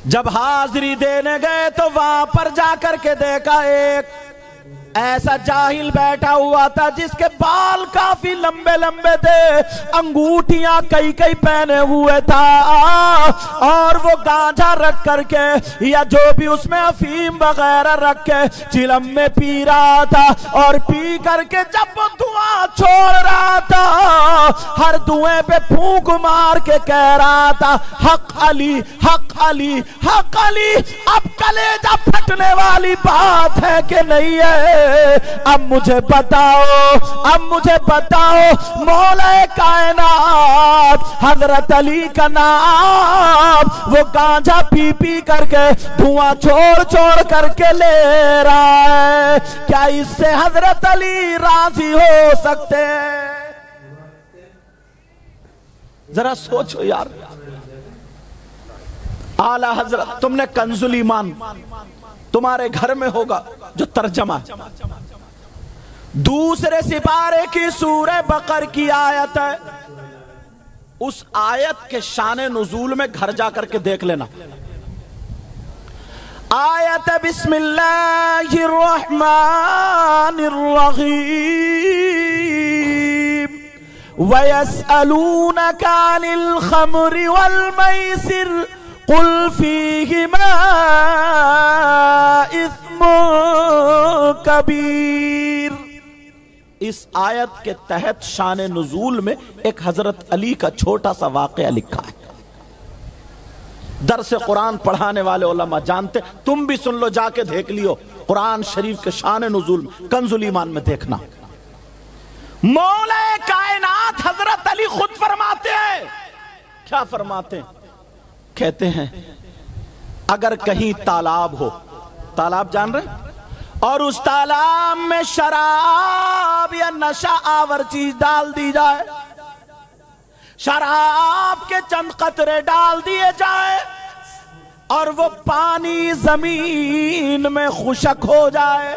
जब हाजिरी देने गए तो वहां पर जाकर के देखा एक ऐसा जाहिल बैठा हुआ था जिसके बाल काफी लंबे लंबे थे, अंगूठियां कई कई पहने हुए था, और वो गांजा रख करके या जो भी उसमें अफीम वगैरह रख के चिलम में पी रहा था। और पी करके जब वो धुआं छोड़ रहा था, हर धुएं पे फूंक मार के कह रहा था, हक अली हक अली हक अली। अब कलेजा फटने वाली बात है कि नहीं है? अब मुझे बताओ, अब मुझे बताओ, मौला कायनात हजरत अली का नाम वो गांजा पी पी करके धुआं छोड़ छोड़ करके ले रहा है, क्या इससे हजरत अली राजी हो सकते हैं? जरा सोचो यार। आला हजरत, तुमने कंजुल ईमान तुम्हारे घर में होगा जो तर्जमा दूसरे सिपारे की सूरह बकर की आयत है, उस आयत के शाने नुजूल में घर जाकर के देख लेना। आयत बिस्मिल्लाहिर रहमानिर रहीम, वयस्अलूनका अनिल खम्रि वल मैसिर कुल फीहिमा इस्मुन कबीर। इस आयत के तहत शान नुजूल में एक हजरत अली का छोटा सा वाकया लिखा है। दरस कुरान पढ़ाने वाले उलमा जानते, तुम भी सुन लो, जाके देख लियो कुरान शरीफ के शान नुजूल में, कंजुल ईमान में देखना। मौला कायनात हजरत अली खुद फरमाते हैं, क्या फरमाते हैं? कहते हैं अगर कहीं तालाब हो, तालाब जान रहे, और उस तालाब में शराब या नशा आवर चीज डाल दी जाए शराब के चंद कतरे डाल दिए जाए और वो पानी जमीन में खुशक हो जाए।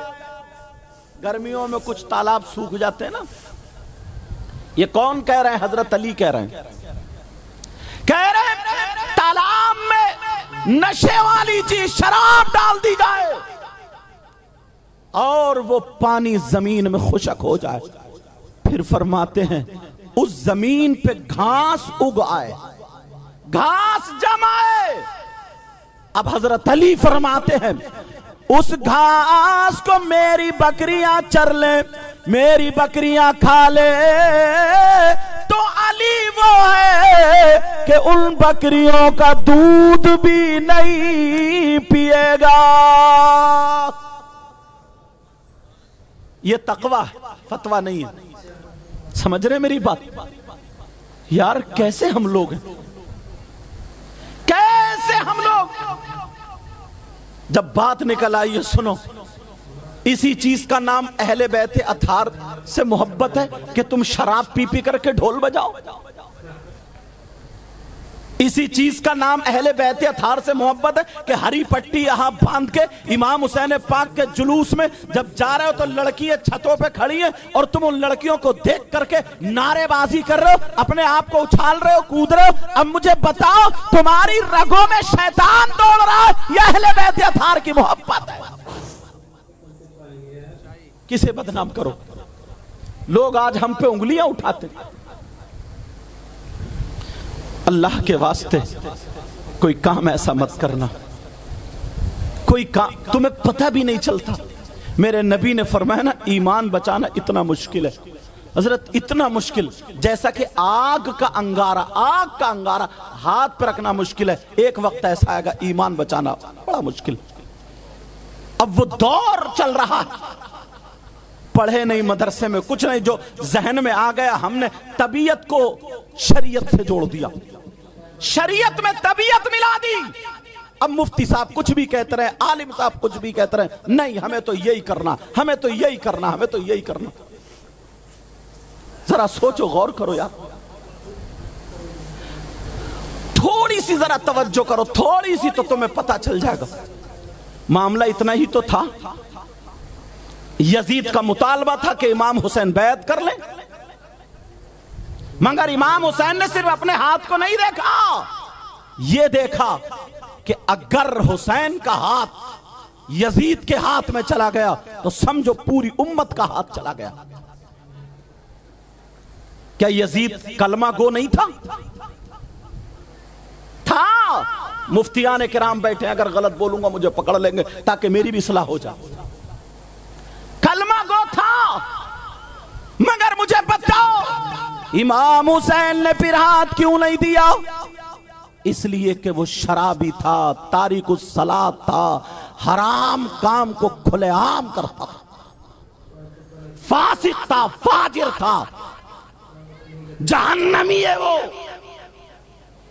गर्मियों में कुछ तालाब सूख जाते हैं ना। ये कौन कह रहे हैं? हजरत अली कह रहे हैं। कह रहे हैं तालाब में नशे वाली चीज शराब डाल दी जाए और वो पानी जमीन में खुशक हो जाए। फिर फरमाते हैं उस जमीन पे घास उग आए, घास जमाए। अब हजरत अली फरमाते हैं उस घास को मेरी बकरियां चर ले, मेरी बकरियां खा ले, तो अली वो है कि उन बकरियों का दूध भी नहीं पिएगा। ये तकवा फतवा नहीं है। समझ रहे मेरी बात? यार कैसे हम लोग हैं, कैसे हम लोग। जब बात निकल आई है, सुनो, इसी चीज का नाम अहले बैत अथार से मोहब्बत है कि तुम शराब पी पी करके ढोल बजाओ। इसी चीज का नाम अहले बैत अथार से मोहब्बत है कि हरी पट्टी यहां बांध के इमाम हुसैन पाक के जुलूस में जब जा रहे हो तो लड़कियां छतों पे खड़ी हैं और तुम उन लड़कियों को देख करके नारेबाजी कर रहे हो, अपने आप को उछाल रहे हो, कूद रहे हो। अब मुझे बताओ, तुम्हारी रगों में शैतान दौड़ रहा है या अहले बैत अथार की मोहब्बत है? किसे बदनाम करो? लोग आज हम पे उंगलियां उठाते। अल्लाह के वास्ते कोई काम ऐसा मत करना, कोई काम तुम्हें पता भी नहीं चलता। मेरे नबी ने फरमाया ना, ईमान बचाना इतना मुश्किल है हजरत, इतना मुश्किल जैसा कि आग का अंगारा, आग का अंगारा हाथ पर रखना मुश्किल है, एक वक्त ऐसा आएगा ईमान बचाना बड़ा मुश्किल। अब वो दौर चल रहा है, पढ़े नहीं मदरसे में, कुछ नहीं, जो जहन में आ गया हमने तबीयत को शरीयत से जोड़ दिया, शरीयत में तबीयत मिला दी। अब मुफ्ती साहब कुछ भी कहते रहे, आलिम साहब कुछ भी कहते रहे, नहीं हमें तो यही करना, हमें तो यही करना, हमें तो यही करना। जरा सोचो, गौर करो यार, थोड़ी सी जरा तवज्जो करो, थोड़ी सी, तो तुम्हें पता चल जाएगा। मामला इतना ही तो था, यजीद का मुतालबा था कि इमाम हुसैन बैत कर ले, मगर इमाम हुसैन ने सिर्फ अपने हाथ को नहीं देखा, यह देखा कि अगर हुसैन का हाथ यजीद के हाथ में चला गया तो समझो पूरी उम्मत का हाथ चला गया। क्या यजीद कलमा गो नहीं था? मुफ्तियान किराम बैठे, अगर गलत बोलूंगा मुझे पकड़ लेंगे ताकि मेरी भी सलाह हो जाए। कलमा गो था, मगर मुझे बताओ इमाम हुसैन ने फिर हाथ क्यों नहीं दिया? इसलिए कि वो शराबी था, तारिकुस सलात था, हराम काम को खुलेआम करता था, फासिक था, फाजिर था, जहन्नमी है वो।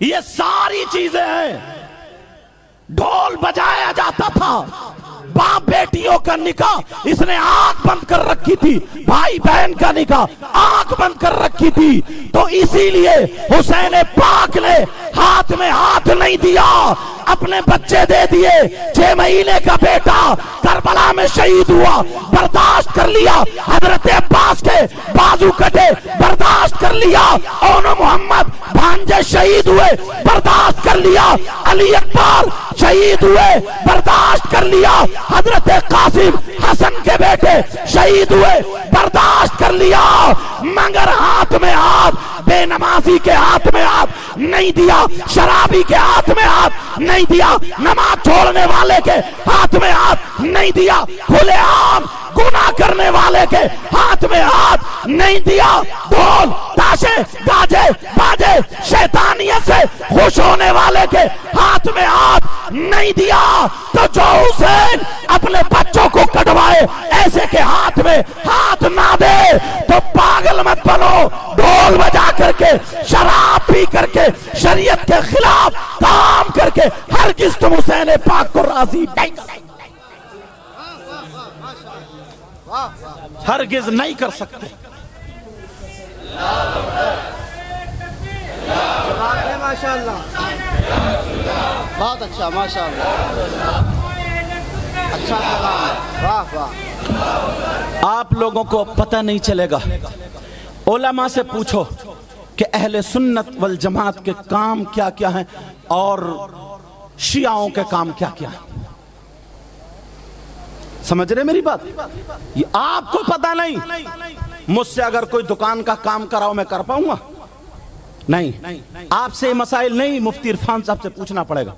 ये सारी चीजें हैं। ढोल बजाया जाता था, बाप बेटियों का निकाह इसने आंख बंद कर रखी थी, भाई बहन का निकाह आंख बंद कर रखी थी। तो इसीलिए हुसैन पाक ने हाथ में हाथ नहीं दिया, अपने बच्चे दे दिए। 6 महीने का बेटा करबला में शहीद हुआ, बर्दाश्त कर लिया। हजरत अब्बास के बाजू कटे, बर्दाश्त कर लिया। ओनो मोहम्मद भांजे शहीद हुए, बर्दाश्त कर लिया। अली अकबर शहीद हुए, बर्दाश्त कर लिया। हजरत कासिम हसन के बेटे शहीद हुए, बर्दाश्त कर लिया। मगर हाथ में हाथ, बेनमाजी के हाथ में हाथ नहीं दिया, शराबी के हाथ में हाथ नहीं दिया, नमाज छोड़ने वाले के हाथ में हाथ नहीं दिया, खुलेआम गुनाह करने वाले के हाथ में हाथ नहीं दिया। ढोल ताशे गाजे बाजे शैतानियत से खुश होने वाले के हाथ में हाथ नहीं दिया। तो जो हुसैन अपने बच्चों को कटवाए ऐसे के हाथ में हाथ ना दे, तो पागल मत बनो। ढोल बजा करके, शराब पी करके, शरीयत के खिलाफ काम करके हरगिज़ तुम हुसैन पाक को राजी नहीं कर, हरगिज़ नहीं कर सकते। माशाअल्लाह, बहुत अच्छा, माशाअल्लाह, अच्छा कलाम है, वाह वाह। आप लोगों को पता नहीं चलेगा। उलमा से पूछो कि अहले सुन्नत वल जमात के काम क्या क्या हैं और शियाओं के काम क्या क्या हैं। समझ रहे मेरी बात? ये आपको पता नहीं। मुझसे अगर कोई दुकान का काम कराओ मैं कर पाऊंगा? नहीं। आपसे मसाइल नहीं, मुफ्ती इरफान साहब से पूछना पड़ेगा।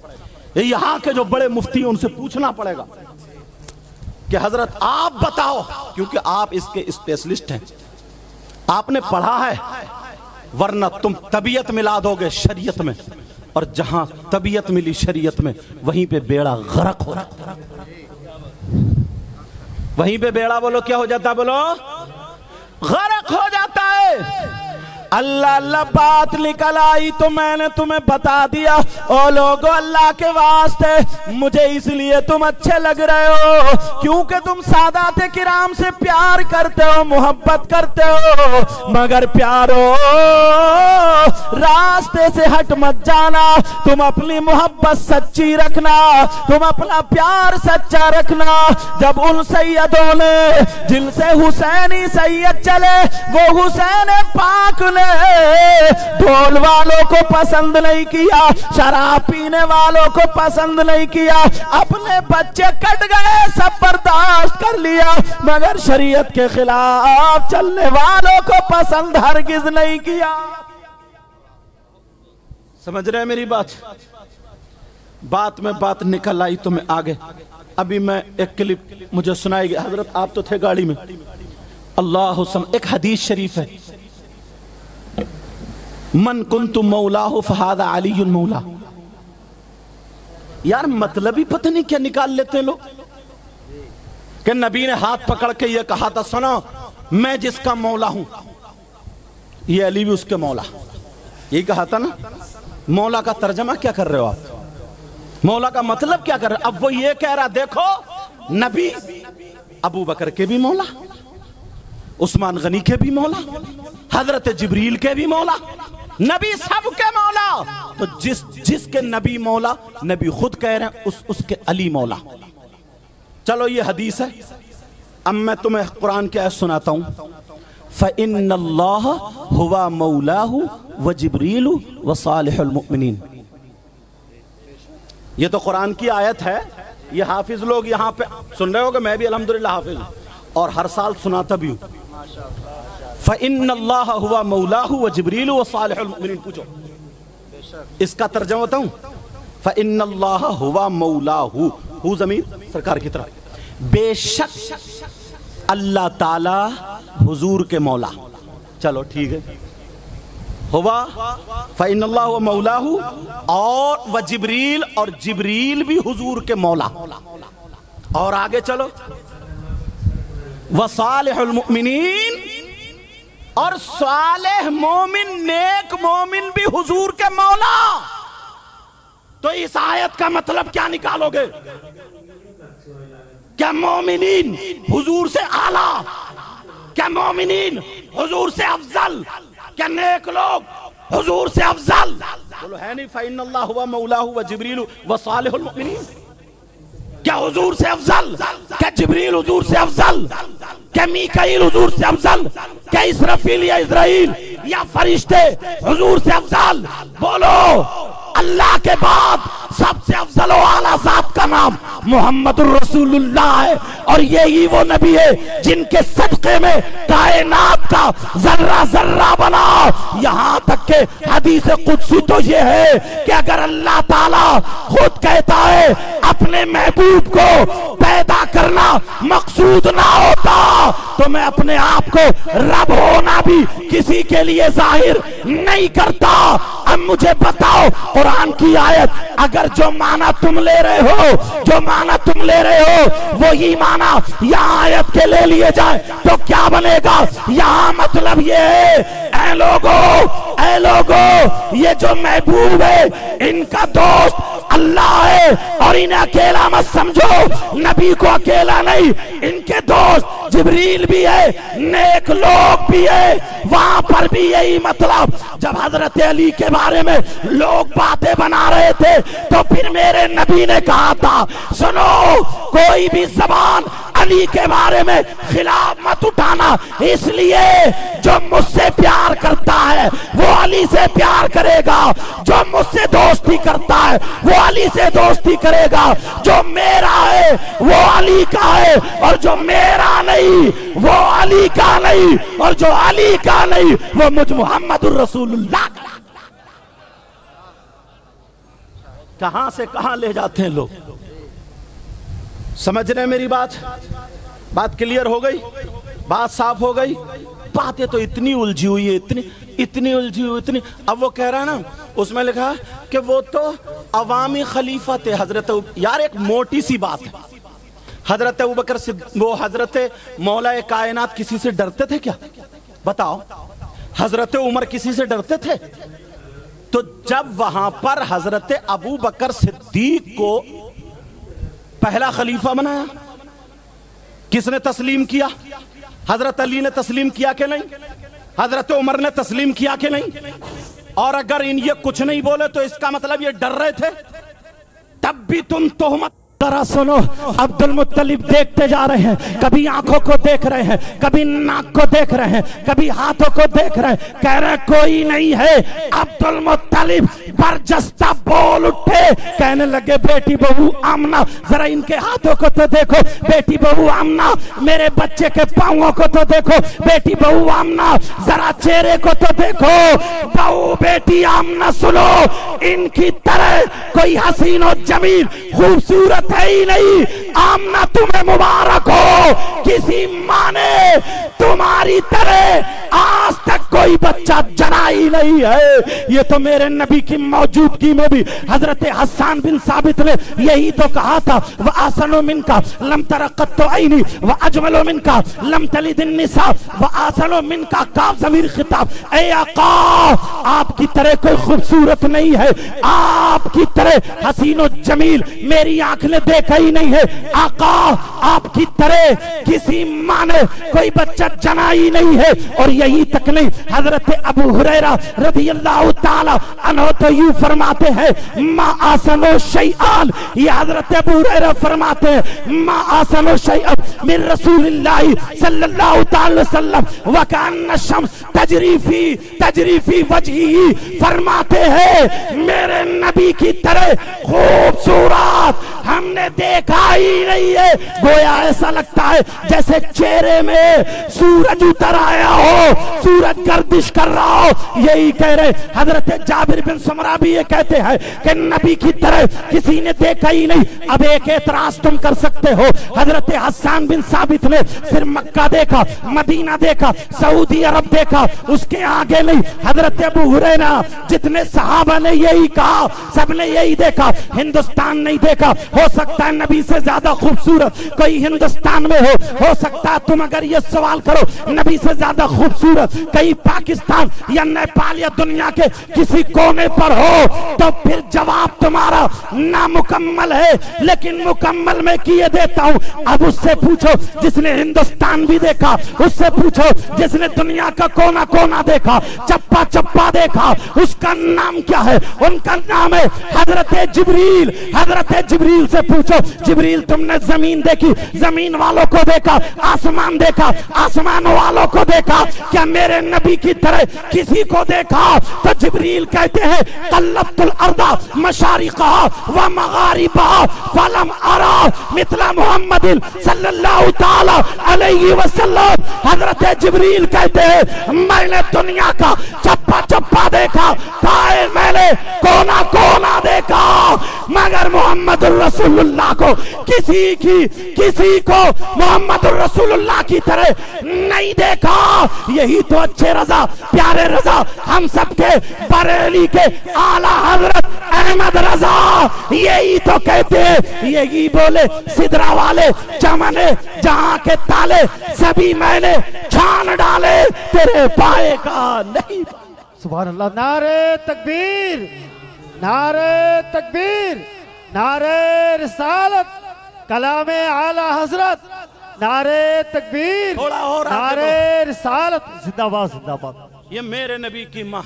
यहां के जो बड़े मुफ्ती हैं उनसे पूछना पड़ेगा कि हजरत आप बताओ, क्योंकि आप इसके स्पेशलिस्ट हैं, आपने पढ़ा है, वरना तुम तबीयत मिला दोगे शरीयत में, और जहां तबीयत मिली शरीयत में वहीं पे बेड़ा गर्क हो रहा, वहीं पे बेड़ा बोलो क्या हो जाता, बोलो गर्क हो जाता है। अल्लाह अल्लाह बात निकल आई तो मैंने तुम्हें बता दिया। ओ लोगो, अल्लाह के वास्ते मुझे इसलिए तुम अच्छे लग रहे हो क्योंकि तुम सादाते किराम से प्यार करते हो, मोहब्बत करते हो, मगर प्यारो रास्ते से हट मत जाना। तुम अपनी मोहब्बत सच्ची रखना, तुम अपना प्यार सच्चा रखना। जब उन सैयदों ने जिनसे हुसैनी सैयद चले, वो हुसैन पाक ने ढोल वालों को पसंद नहीं किया, शराब पीने वालों को पसंद नहीं किया, अपने बच्चे कट गए सब बर्दाश्त कर लिया, मगर शरीयत के खिलाफ चलने वालों को पसंद हरगिज नहीं किया। समझ रहे हैं मेरी बात? बात में बात निकल आई तो मैं आगे। अभी मैं एक क्लिप मुझे सुनाई गई। हजरत आप तो थे गाड़ी में। अल्लाह सम, एक हदीस शरीफ है, मन कुन्तु मौलाहु फहादा अलीयुन मौला। यार मतलब ही पता नहीं क्या निकाल लेते हैं लोग कि नबी ने हाथ पकड़ के ये कहा था, सुनो मैं जिसका मौला हूं ये अली भी उसके मौला, यही कहा था ना। मौला का तर्जमा क्या कर रहे हो आप? मौला का मतलब क्या कर रहे हो? अब वो ये कह रहा, देखो नबी अबू बकर के भी मौला, उस्मान गनी के भी मौला, हजरत जिब्रील के भी मौला, नबी सबके मौला। तो जिसके नबी मौला, नबी खुद कह रहे हैं उसके अली मौला। चलो ये हदीस है। अब मैं तुम्हें कुरान की आयत सुनाता हूं। फ़इन्नल्लाह हुवा मौलाहु व जिब्रीलु व सालिहुल मुमिनीन। ये तो कुरान की आयत है। ये हाफिज लोग यहाँ पे सुन रहे हो कि मैं भी अल्हम्दुलिल्लाह हाफिज हूं और हर साल सुनाता भी हूं। फ़इन्नल्लाह हुवा मौलाहु व जिब्रीलु व सालिहुल मुमिनीन। पूछो इसका तर्जुमा बताऊं? फ़इन्नल्लाह हुवा मौलाहु, हु ज़मीर सरकार की तरफ, बेशक अल्लाह ताला हुजूर के मौला। चलो ठीक है, हुवा फ़इन्नल्लाह हुवा मौलाहु, और व जिब्रील, और जिब्रील भी हुजूर के मौला। और आगे चलो, व सालिहुल मुमिनीन, और सालेह मोमिन, नेक मोमिन भी हुजूर के मौला। तो इस आयत का मतलब क्या निकालोगे? क्या मोमिनीन हुजूर से आला? क्या मोमिनीन हुजूर से अफजल? क्या नेक लोग हुजूर से अफजल? बोलो है नहीं। फ़इन्नल्लाह हुवा मौलाहु व जिब्रीलु व सालिहुल मुमिनीन। क्या हुजूर से अफजल? क्या जिब्रील हुजूर से अफजल? क्या मीकाईल हुजूर से अफजल? क्या इसराफील या इज़राइल या फरिश्ते हुजूर से अफजल? बोलो अल्लाह के बाद सबसे अफजल आला जात का नाम मुहम्मदुर रसूलुल्लाह है, और यही वो नबी है जिनके सदक़े में कायनात का जर्रा जर्रा बना। यहाँ तक के हदीस कुदसी तो ये है कि अगर अल्लाह ताला खुद कहता है अपने महबूब को पैदा करना मकसूद ना होता तो मैं अपने आप को रब होना भी किसी के लिए जाहिर नहीं करता। अब मुझे बताओ, कुरान की आयत अगर जो माना तुम ले रहे हो, जो माना तुम ले रहे हो वही माना यहाँ आयत के ले लिए जाए तो क्या बनेगा? यहाँ मतलब ये है, ऐ लोगो ये जो महबूब है इनका दोस्त अल्लाह है, और इन्हें अकेला मत समझो, नबी को अकेला नहीं, इनके दोस्त जिब्रील भी है, नेक लोग भी है, वहां पर भी यही मतलब। जब हजरत अली के बारे में लोग बातें बना रहे थे तो फिर मेरे नबी ने कहा था, सुनो कोई भी जबान अली के बारे में खिलाफ मत उठाना, इसलिए जो मुझसे प्यार करता है वो अली से प्यार करेगा, जो मुझसे दोस्ती करता है वो अली से दोस्ती करेगा, जो मेरा है वो अली का है, और जो मेरा नहीं वो अली का नहीं, और जो अली का नहीं वो मुझ मुहम्मदुर रसूलुल्लाह का। कहां से कहां ले जाते हैं लोग। समझ रहे हैं मेरी बात? बात क्लियर हो गई, बात साफ हो गई। बातें तो इतनी उलझी हुई है, इतनी उलझी हुई, इतनी। अब वो कह रहा है ना, उसमें लिखा कि वो तो अवामी खलीफा थे हजरत। यार एक मोटी सी बात है, हजरत अबू बकर वो हजरत मौला कायनात किसी से डरते थे क्या? बताओ, हजरत उमर किसी से डरते थे? तो जब वहां पर हजरत अबू बकर सिद्दीक को पहला खलीफा बनाया, किसने तस्लीम किया? हजरत अली ने तस्लीम किया कि नहीं? हजरत उमर ने तस्लीम किया कि नहीं? और अगर इन ये कुछ नहीं बोले तो इसका मतलब ये डर रहे थे, तब भी तुम तोहमत। जरा सुनो, अब्दुल मुत्तलिब देखते जा रहे हैं, कभी आंखों को देख रहे हैं, कभी नाक को देख रहे हैं, कभी हाथों को देख रहे हैं, कह रहे कोई नहीं है। अब्दुल मुत्तलिब बरजस्ता बोल उठे, कहने लगे बेटी बहू आमना जरा इनके हाथों को तो देखो, बेटी बहू आमना मेरे बच्चे के पांवों को तो देखो, बेटी बहू आमना जरा चेहरे को तो देखो। बहू बेटी आमना सुनो, इनकी तरह कोई हसीन और जमील खूबसूरत है ही नहीं। आमना तुम्हें मुबारक हो, किसी माँ ने तुम्हारी तरह आज तक कोई बच्चा जना ही नहीं है। ये तो मेरे नबी की मौजूदगी में भी हजरत हसन बिन साबित ने यही तो कहा था, वह आसनो मिनका लम तरक़त तो आईनी वह अजमलो मिनका लम तलिदिन निसा वह आसनो मिनका काफ ज़मीर खिताब। ऐ आका, आपकी तरह कोई खूबसूरत नहीं है, आपकी तरह हसीनो जमील मेरी आंख ने देखा ही नहीं है। आका, आपकी तरह किसी माँ ने कोई बच्चा जना ही नहीं है। और यही तक नहीं, हजरत अबू हुरैरा रज़ियल्लाहु ताला अन्हु तो यूं फरमाते हैं, मा आसनो शैआन, ये हजरत अबू हुरैरा फरमाते हैं, मा आसनो शैअन मिन रसूलिल्लाह सल्लल्लाहु ताला वसल्लम व कान्ना शम्स तजरी फी वजही। फरमाते हैं मेरे नबी की तरह खूबसूरत हमने देखा ही नहीं है। गोया ऐसा लगता है जैसे चेहरे में सूरज उतर आया हो, सूरज गर्दिश कर रहा हो। यही कह रहे हजरत जाबिर बिन समरा भी ये कहते हैं कि नबी की तरह किसी ने देखा ही नहीं। अब एक एतराज तुम कर सकते हो, हजरत हसन बिन साबित ने सिर्फ मक्का देखा, मदीना देखा, सऊदी अरब देखा, उसके आगे नहीं। हजरत अबू हुरैरा जितने सहाबा ने यही कहा, सबने यही देखा, हिंदुस्तान नहीं देखा। हो सकता है नबी से ज्यादा खूबसूरत कोई हिंदुस्तान में हो सकता है तुम अगर ये सवाल करो नबी से ज्यादा खूबसूरत कहीं पाकिस्तान या नेपाल या दुनिया के किसी कोने पर हो, तो फिर जवाब तुम्हारा नामुकम्मल है। लेकिन मुकम्मल मैं किए देता हूं। अब उससे पूछो जिसने हिंदुस्तान भी देखा, उससे पूछो जिसने दुनिया का कोना कोना देखा, चप्पा चप्पा देखा, उसका नाम क्या है? उनका नाम है हजरत जिब्रील। हजरत जिब्रील से पूछो, जिब्रील तुमने जमीन देखी, जमीन वालों को देखा, आसमान देखा, आसमान वालों को देखा, क्या मेरे नबी की तरह किसी को देखा? तो जिब्रील कहते हैं कल्लबतुल अर्दा मशारिक़हा व मगारिबहा फलम अरा मिथला मुहम्मदिन सल्लल्लाहु ताला अलैहि वसल्लम। हजरत जिब्रील कहते हैं मैंने दुनिया का चप्पा चप्पा देखा, मैंने कोना कोना देखा, मगर मोहम्मद रसूलुल्लाह को किसी को मोहम्मद रसूलुल्लाह की तरह नहीं देखा। यही तो अच्छे रजा, प्यारे रजा, हम सबके बरेली के आला हजरत अहमद रजा यही तो कहते हैं। यही बोले सिदरा वाले चमने जहां के ताले सभी मैंने छान डाले, तेरे पाए का नहीं। सुभान अल्लाह। नारे तकबीर, नारे तकबीर, नारे रिसालत, कलामे आला हजरत नारे तकबीर, थोड़ा और आगे नारे रिसालत, जिंदाबाद जिंदाबाद। ये मेरे नबी की माँ।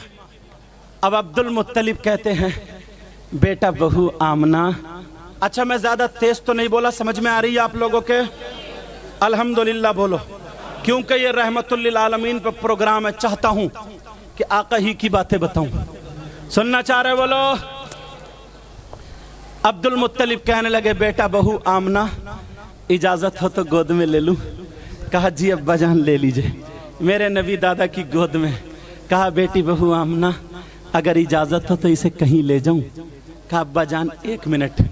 अब अब्दुल मुत्तलिब कहते हैं बेटा बहू आमना। अच्छा मैं ज्यादा तेज तो नहीं बोला, समझ में आ रही है आप लोगों के? अल्हम्दुलिल्लाह बोलो, क्योंकि ये रहमतुल लिल आलमीन पे प्रोग्राम है। चाहता हूं कि आका ही की बातें बताऊं। सुनना चाह रहे बोलो। अब्दुल मुत्तलिब कहने लगे बेटा बहू आमना, इजाजत हो तो गोद में ले लूं? कहा जी अब्बा जान ले लीजिए। मेरे नबी दादा की गोद में। कहा बेटी बहू आमना अगर इजाजत हो तो इसे कहीं ले जाऊं? कहा अब्बा जान 1 मिनट।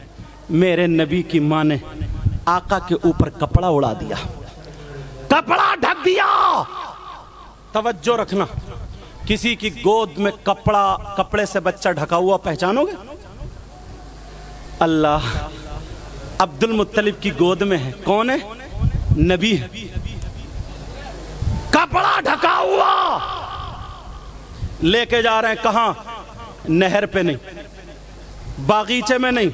मेरे नबी की मां ने आका के ऊपर कपड़ा उड़ा दिया, कपड़ा ढक दिया। तवज्जो रखना, किसी की गोद में कपड़े से बच्चा ढका हुआ पहचानोगे? अल्लाह अब्दुल मुत्तलिब की गोद में है। कौन है? नबी है। कपड़ा ढका हुआ लेके जा रहे हैं। कहां? नहर पे नहीं, बागीचे में नहीं,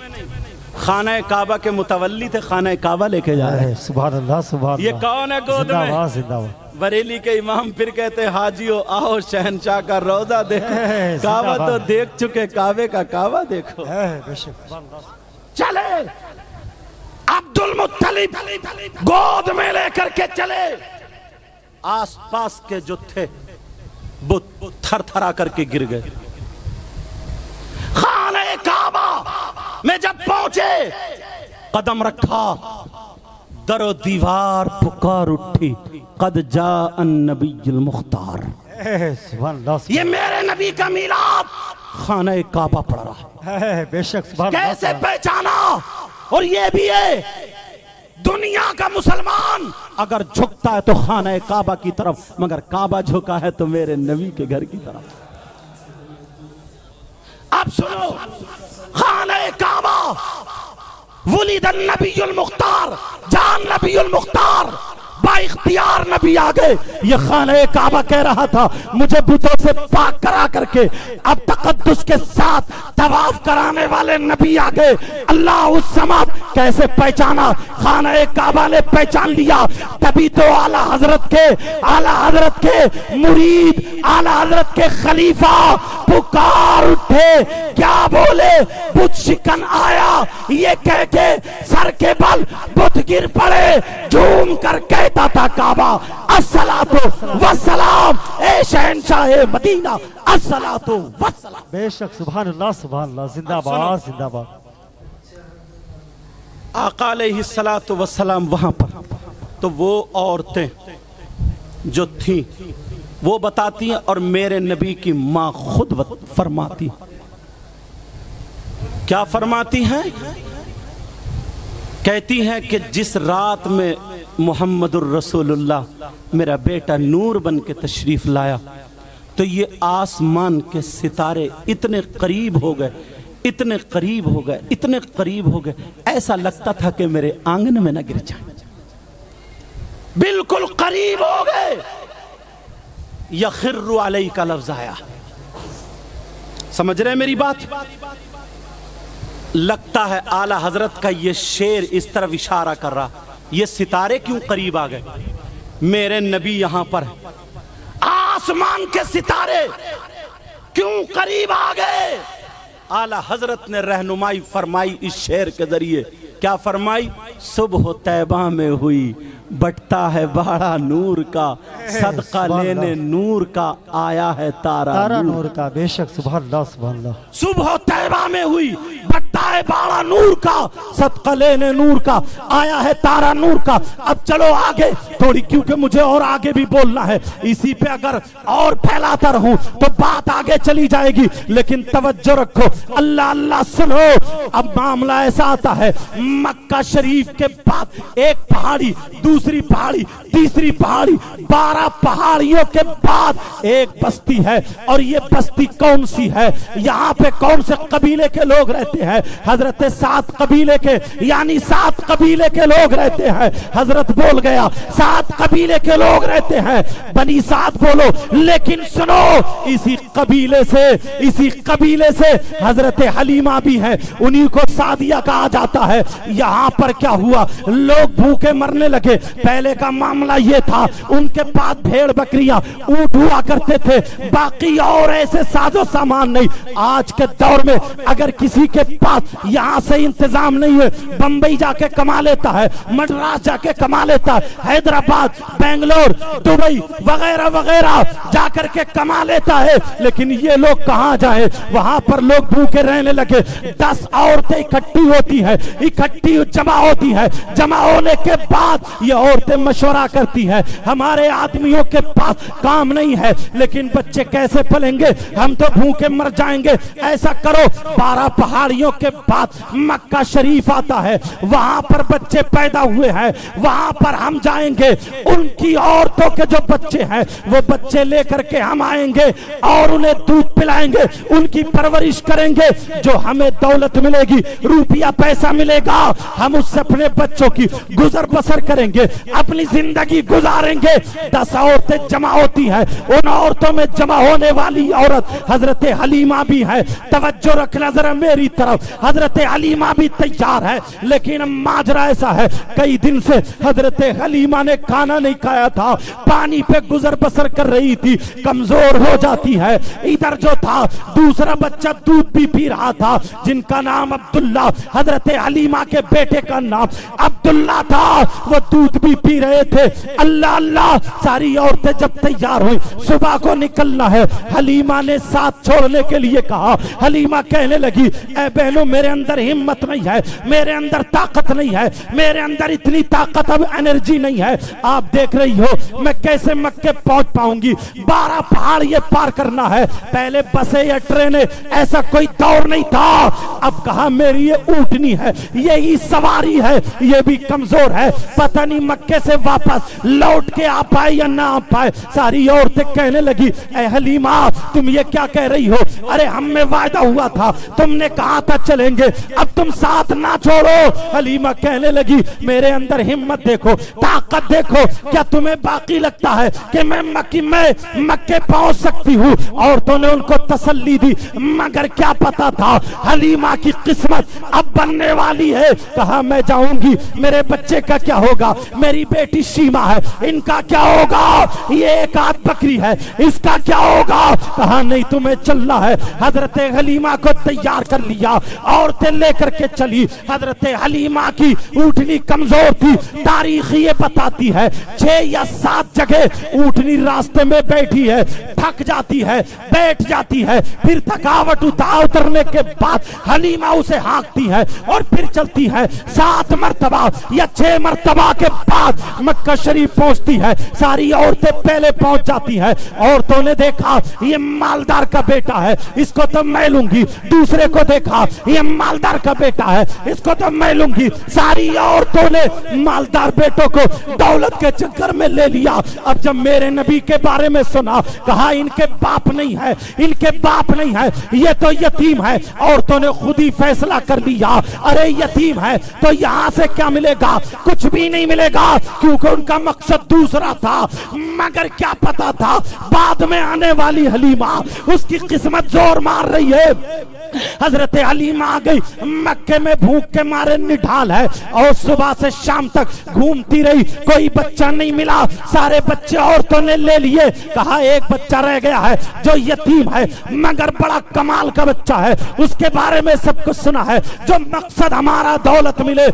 खाना काबा के मुतवल्ली थे, खाना काबा लेके जा रहे हैं। सुभान अल्लाह सुभान अल्लाह। ये कौन है गोद में? जिंदाबाद जिंदाबाद। बरेली के इमाम फिर कहते हैं हाजियो आओ शहनशाह का रोजा देखो। काबा तो देख चुके, काबे का काबा देखो। चले अब्दुल मुत्तलिब गोद में लेकर के चले। आसपास के जो थे वो थर थरा करके गिर गए। खाने काबा में जब पहुंचे, कदम रखा, दरो दीवार पुकार उठी, कद जा अन्नबीयुल मुख्तार। ये मेरे नबी का मीलाद खाने काबा पड़ रहा है। बेशक सुभान। कैसे पहचाना? और ये भी है, दुनिया का मुसलमान अगर झुकता है तो खाना काबा की तरफ, मगर काबा झुका है तो मेरे नबी के घर की तरफ। अब सुनो, खाना काबा वुलिदन नबीयुल मुख्तार, जान नबीयुल मुख्तार, बाइख्तियार नबी आ गए। ये खाना काबा कह रहा था मुझे बुतों से पाक करा करके अब तकद्दुस के साथ तवाफ कराने वाले नबी आ गए। अल्लाह उस समात कैसे पहचाना? खाना काबा ने पहचान लिया। तभी तो आला हजरत के मुरीद, आला हजरत के खलीफा पुकार उठे। क्या बोले? बुत शिकन आया, ये कह के सर के बल बुत गिर पड़े। झूम कर कहता था काबा अस्सलातु वस्सलाम, ए शहंशाह मदीना अस्सलातु वस्सलाम। बेशक सुभान अल्लाह सुभान अल्लाह। जिंदाबाद जिंदाबाद। आका अलैहिस्सलातु वस्सलाम वहां पर, तो वो औरतें जो थीं वो बताती हैं और मेरे नबी की मां खुद फरमाती। क्या फरमाती हैं? कहती हैं कि जिस रात में मुहम्मदुर रसूलुल्लाह मेरा बेटा नूर बन के तशरीफ लाया तो ये आसमान के सितारे इतने करीब हो गए, इतने करीब हो गए, इतने करीब हो गए, ऐसा लगता था कि मेरे आंगन में न गिर जाए। बिल्कुल करीब हो गए। यखिर्रु अलैहि का लफ्ज आया। समझ रहे मेरी बात? लगता है आला हजरत का ये शेर इस तरफ इशारा कर रहा, ये सितारे क्यों करीब आ गए? मेरे नबी यहां पर, आसमान के सितारे क्यों करीब आ गए? आला हजरत ने रहनुमाई फरमाई इस शेर के जरिए। क्या फरमाई? सुबह तैबा में हुई, बटता है बाड़ा नूर का, सदका लेने नूर का आया है तारा नूर का। बेशक सुभान अल्लाह सुभान अल्लाह। सुबह तैबा में हुई, बटता है बाड़ा नूर का, सदका लेने नूर का आया है तारा नूर का। अब चलो आगे थोड़ी, क्योंकि मुझे और आगे भी बोलना है। इसी पे अगर और फैलाता रहूं तो बात आगे चली जाएगी, लेकिन तवज्जो रखो, अल्लाह अल्लाह सुनो। अब मामला ऐसा आता है, मक्का शरीफ के बाद एक पहाड़ी, दूसरी पहाड़ी, तीसरी पहाड़ी, 12 पहाड़ियों के बाद एक बस्ती है। और ये बस्ती कौन सी है? यहाँ पे कौन से कबीले के लोग रहते हैं? हजरत 7 कबीले के यानी 7 कबीले के लोग रहते हैं। हजरत बोल गया 7 कबीले के लोग रहते हैं, बनी साद बोलो। लेकिन सुनो, इसी कबीले से हजरत हलीमा भी है, उन्हीं को सादिया कहा जाता है। यहाँ पर क्या हुआ, लोग भूखे मरने लगे। पहले का मामला ये था, उनके पास भेड़ बकरियां ऊंट हुआ करते थे, बाकी और ऐसे साजो सामान नहीं। आज के दौर में अगर किसी के पास यहाँ से इंतजाम नहीं है, बंबई जाके कमा लेता है, मद्रास जाके कमा लेता है, हैदराबाद, बेंगलोर, दुबई वगैरह वगैरह जाकर के कमा लेता है। लेकिन ये लोग कहाँ जाए, वहां पर लोग भूखे रहने लगे। 10 औरतें इकट्ठी होती है, इकट्ठी जमा होती है। जमा होने के बाद ये औरतें मशवरा करती है, हमारे आदमियों के पास काम नहीं है, लेकिन बच्चे कैसे पलेंगे, हम तो भूखे मर जाएंगे। ऐसा करो, 12 पहाड़ियों के बाद मक्का शरीफ आता है, वहां पर बच्चे पैदा हुए हैं, वहां पर हम जाएंगे। उनकी औरतों के जो बच्चे हैं वो बच्चे लेकर के हम आएंगे और उन्हें दूध पिलाएंगे, उनकी परवरिश करेंगे। जो हमें दौलत मिलेगी, रुपया पैसा मिलेगा, हम उससे अपने बच्चों की गुजर बसर करेंगे, अपनी जिंदगी गुजारेंगे। 10 औरतें जमा होती है, उन औरतों में जमा होने वाली औरत हजरत हलीमा भी है। तवज्जो रखना जरा मेरी तरफ, हजरत हलीमा भी तैयार है। लेकिन माजरा ऐसा है, कई दिन से हजरत हलीमा ने खाना नहीं खाया था, पानी पे गुजर बसर कर रही थी, कमजोर हो जाती है। इधर जो था दूसरा बच्चा दूध भी पी रहा था, जिनका नाम अब्दुल्ला, हजरत हलीमा के बेटे का नाम अब्दुल्ला था, वो दूध भी पी रहे थे। अल्लाह अल्लाह, सारी औरतें जब तैयार हुई, सुबह को निकलना है, हलीमा ने साथ छोड़ने के लिए कहा। हलीमा कहने लगी, ए बहनों, मेरे अंदर हिम्मत नहीं है, मेरे अंदर ताकत नहीं है, मेरे अंदर इतनी ताकत अब एनर्जी नहीं है। आप देख रही हो मैं कैसे मक्के पहुंच पाऊंगी, 12 पहाड़ ये पार करना है। पहले बसें या ट्रेनें ऐसा कोई दौर नहीं था। अब कहा मेरी ये ऊँटनी है, यही सवारी है, ये भी कमजोर है, पता नहीं मक्के से वापस लौट के आ पाए या ना आ पाए। सारी औरतें कहने लगी, ए हलीमा, तुम ये क्या कह रही हो, अरे हम में वायदा हुआ था, तुमने कहा था चलेंगे, अब तुम साथ ना छोड़ो। हलीमा कहने लगी, मेरे अंदर हिम्मत देखो, ताकत देखो, क्या तुम्हें बाकी लगता है कि मैं मक्के पहुंच सकती हूँ। औरतों ने उनको तसल्ली दी, मगर क्या पता था हलीमा की किस्मत अब बनने वाली है। कहा मैं जाऊंगी, मेरे बच्चे का क्या होगा, मेरी बेटी सीमा है, इनका क्या होगा, ये एक आध बकरी है, इसका क्या होगा। कहा नहीं, तुम्हें चलना है। हजरत हलीमा को तैयार कर लिया, औरतें लेकर के चली। हजरत हलीमा की ऊँटनी कमजोर थी, तारीख ये बताती है 6 या 7 जगह ऊँटनी रास्ते में बैठी है, थक जाती है, बैठ जाती है, फिर थकावट उतरने के बाद हलीमा उसे हाँकती है और फिर चलती है। 7 मरतबा या 6 मरतबा के बाद मक्का शरीफ पहुंचती है। सारी औरतें पहले पहुंच जाती है। औरतों ने देखा ये मालदार का बेटा है, इसको तो मैं लूंगी। दूसरे को देखा ये मालदार का बेटा है, इसको तो मैं लूंगी। सारी औरतों ने मालदार बेटों को दौलत के चक्कर में ले लिया। अब जब मेरे नबी के बारे में सुना, कहा इनके बाप नहीं है, इनके बाप नहीं है, ये तो यतीम है। औरतों ने खुद ही फैसला कर लिया, अरे यतीम है तो यहाँ से क्या मिलेगा, कुछ भी नहीं मिलेगा, क्योंकि उनका मकसद दूसरा था। मगर क्या पता था बाद में आने वाली हलीमा, उसकी किस्मत जोर मार रही है। हजरत हलीमा आ गई, मक्के में भूख के मारे निढाल है और सुबह से शाम तक घूमती रही, कोई बच्चा नहीं मिला। सारे बच्चे औरतों ने ले लिए। कहा एक बच्चा रह गया है जो यतीम है, मगर बड़ा कमाल का बच्चा है, उसके बारे में सब कुछ सुना है। जो मकसद हमारा दौलत मिले,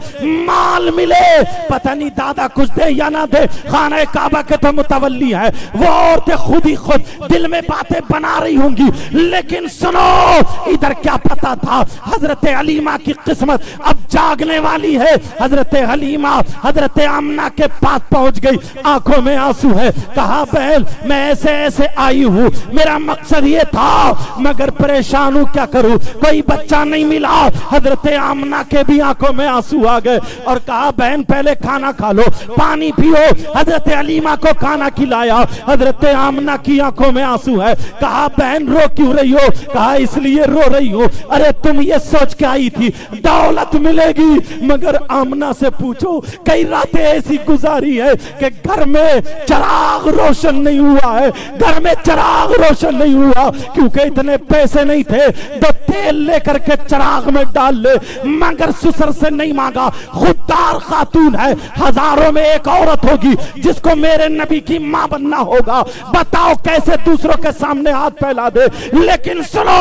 माल मिले, पता नहीं दादा कुछ दे या ना दे, खाना काबा के तो मुतवल्ली है। वो औरतें खुद ही खुद दिल में बातें बना रही होंगी, लेकिन सुनो, इधर क्या पता था हजरत हलीमा की किस्मत अब जागने वाली है। हजरत हलीमा हजरत आमना के पास पहुंच गई, आंखों में आंसू है। कहा बहन मैं ऐसे ऐसे आई हूँ, मेरा मकसद ये था, मगर परेशान हूँ, क्या करूँ, कोई बच्चा नहीं मिला। हजरत आमना के भी आंखों में आंसू आ गए और कहा बहन पहले खाना खा लो, पानी पियो। हजरत हलीमा को खाना खिलाया। हजरत आमना की आंखों में आंसू है। कहा बहन रो क्यों रही हो, कहा इसलिए रो रही हो हो। अरे तुम ये सोच के आई थी दौलत मिलेगी, मगर आमना से पूछो कई रातें ऐसी गुजारी है कि घर में चिराग रोशन नहीं हुआ है, घर में चिराग रोशन नहीं हुआ क्योंकि इतने पैसे नहीं थे तो तेल लेकर के चिराग में डाल ले, मगर ससुर से नहीं मांगा। खुददार खातून है, हजारों में एक औरत होगी जिसको मेरे नबी की मां बनना होगा। बताओ कैसे दूसरों के सामने हाथ फैला दे। लेकिन सुनो,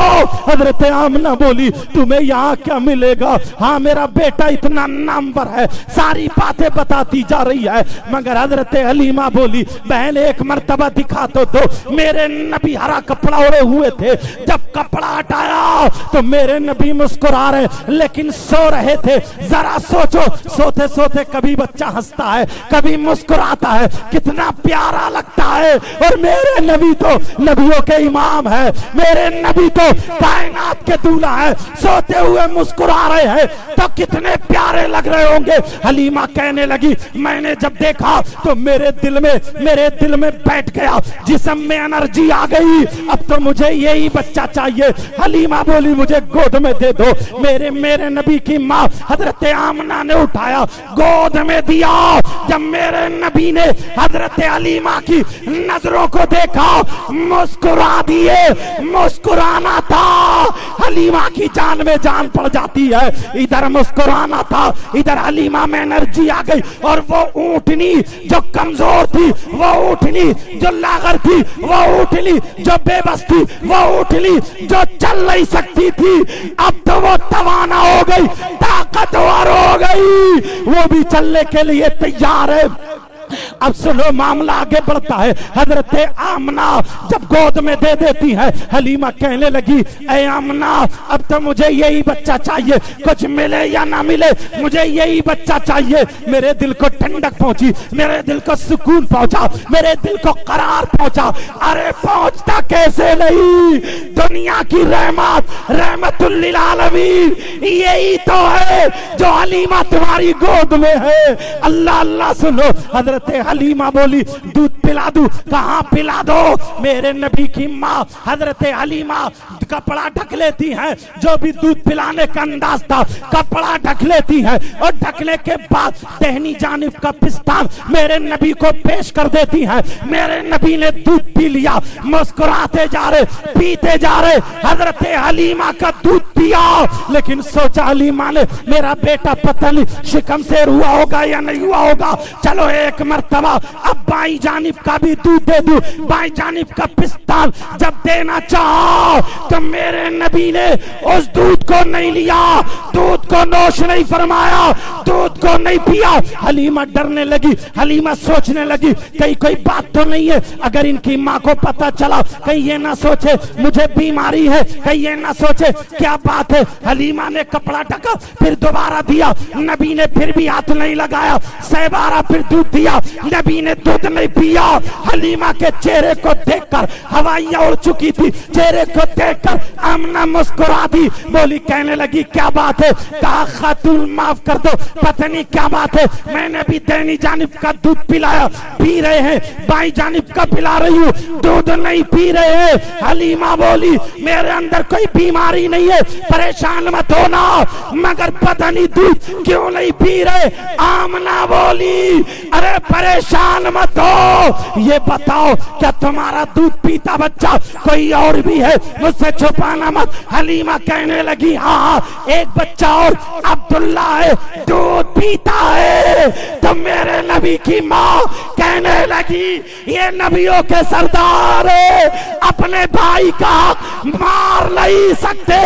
हजरत आमना बोली तुम्हें यहाँ क्या मिलेगा? हाँ मेरा बेटा इतना नामवर है, सारी बातें बताती जा रही है। मगर हजरत हलीमा बोली बहन एक मर्तबा दिखा तो दो। मेरे नबी हरा कपड़ा ओढ़े हुए थे, जब कपड़ा हटाया तो मेरे नबी मुस्कुरा रहे लेकिन सो रहे थे। जरा सोचो, सोते सोते कभी बच्चा हंसता है कभी मुस्कुराता है, कितना प्यारा लगता है। और मेरे नबी तो नबियों के इमाम है, मेरे नबी तो कायनात के दूल्हा है, सोते हुए मुस्कुरा रहे हैं तो कितने प्यारे लग रहे होंगे। हलीमा कहने लगी मैंने जब देखा तो मेरे दिल में बैठ गया, जिस्म में एनर्जी आ गई, अब तो मुझे यही बच्चा चाहिए। हलीमा बोली मुझे गोद में दे दो। मेरे नबी की माँ हजरत आमना ने उठाया, गोद में दिया। जब मेरे नबी ने हजरत हलीमा की नजरों को देखा, मुस्कुरा दिए। मुस्कुराना था, हलीमा की जान में जान पड़ जाती है। इधर मुस्कुराना था, इधर हलीमा में एनर्जी आ गई। और वो ऊँटनी जो कमजोर थी, वो ऊँटनी जो लागर थी, वो ऊँटनी जो बेबस थी, वो ऊँटनी जो चल नहीं सकती थी, अब तो वो तवाना हो गई, ताकतवर हो गई, वो भी चलने के लिए तैयार है। अब सुनो मामला आगे बढ़ता है। हजरत आमना जब गोद में दे देती है, हलीमा कहने लगी ऐ आमना अब तो मुझे यही बच्चा चाहिए, कुछ मिले या ना मिले मुझे यही बच्चा चाहिए। मेरे दिल को ठंडक पहुंची, मेरे दिल को सुकून पहुंचा, मेरे दिल को करार पहुंचा। अरे पहुंचता कैसे नहीं, दुनिया की रहमतुल लिल आलमीन यही तो है जो हलीमा तुम्हारी गोद में है। अल्लाह अल्लाह सुनो, हजरत हलीमा बोली दूध पिला दूं? कहां पिला दो। मेरे नबी की माँ हजरत हलीमा कपड़ा ढक लेती है, जो भी दूध पिलाने का अंदाज था कपड़ा ढक लेती है, और ढकने के बाद दहनी जानिब का पिस्तान मेरे नबी को पेश कर देती है। मेरे नबी ने दूध पी लिया, मुस्कुराते जा रहे, पीते जा रहे। हजरत हलीमा का दूध पिया, लेकिन सोचा हलीमा ने मेरा बेटा पता नहीं शिकम से हुआ होगा या नहीं हुआ होगा, चलो एक मर्तबा अब बाई जानिब का भी दूध दे दूं। बाई जानिब का पिस्तान जब देना चाहा तो मेरे नबी ने उस दूध को नहीं लिया, दूध को नोश नहीं फरमाया, दूध को नहीं पिया। हलीमा डरने लगी, हलीमा सोचने लगी कहीं कोई बात तो नहीं है, अगर इनकी माँ को पता चला कहीं ये ना सोचे मुझे बीमारी है, कहीं ये ना सोचे क्या बात है। हलीमा ने कपड़ा ढका, फिर दोबारा दिया, नबी ने फिर भी हाथ नहीं लगाया, सहबारा फिर दूध दिया, नबी ने दूध नहीं पिया। हलीमा के चेहरे को देखकर हवाइयां उड़ चुकी थी, चेहरे को देखकर आमना मुस्कुरा दी, बोली कहने लगी क्या बात है। कहा खातून माफ कर दो, पता नहीं क्या बात है, मैंने भी दैनी जानिब का दूध पिलाया, पी रहे हैं, बाई जानिब का पिला रही हूँ, दूध नहीं पी रहे हैं। हलीमा बोली मेरे अंदर कोई बीमारी नहीं है, परेशान मत होना, मगर पता नहीं दूध क्यों नहीं पी रहे। आमना बोली अरे परेशान मत हो, ये बताओ क्या तुम्हारा दूध पीता बच्चा कोई और भी है, मुझसे छुपाना मत। हलीमा कहने लगी हाँ एक बच्चा और अब्दुल्ला है, दूध पीता है। तो मेरे नबी की माँ कहने लगी ये नबियों के सरदार है, अपने भाई का मार नहीं सकते,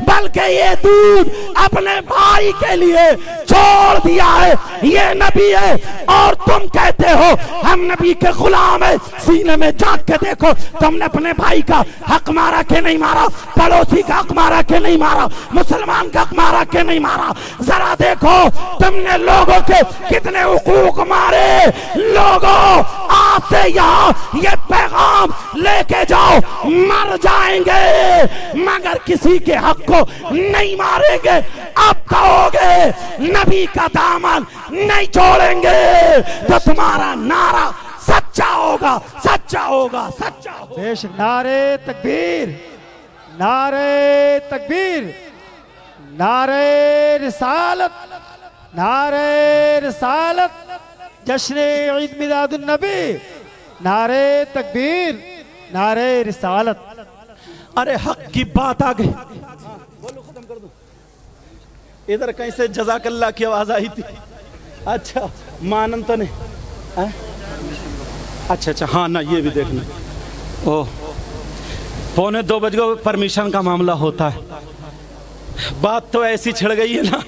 बल्कि ये दूध अपने भाई के लिए छोड़ दिया है, ये नबी है और तुम कहते हो हम नबी के गुलाम है। सीने में झांक के देखो, तुमने अपने भाई का हक मारा के नहीं मारा, पड़ोसी का हक मारा के नहीं मारा, मुसलमान का हक मारा के नहीं मारा। जरा देखो तुमने लोगों के कितने हुकूक मारे। लोगों आज से यहाँ ये पैगाम लेके जाओ, मर जाएंगे मगर किसी के हक को नहीं मारेंगे। अब कहोगे नबी का दामन नहीं छोड़ेंगे तो तुम्हारा नारा सच्चा होगा, सच्चा होगा, सच्चा होगा। बेशक नारे तकबीर, नारे तकबीर, नारे रिसालत, नारे रिसालत, जश्न ईद मिलादुन नबी, नारे तकबीर, नारे रिसालत। अरे हक की बात आ गई। बोलो खत्म कर दो। इधर कहीं से जज़ाकल्लाह की आवाज आई थी। अच्छा मानन तो नहीं। अच्छा अच्छा हाँ ना, ये भी देखना। ओह 1:45 बजे परमिशन का मामला होता है। बात तो ऐसी छिड़ गई है ना,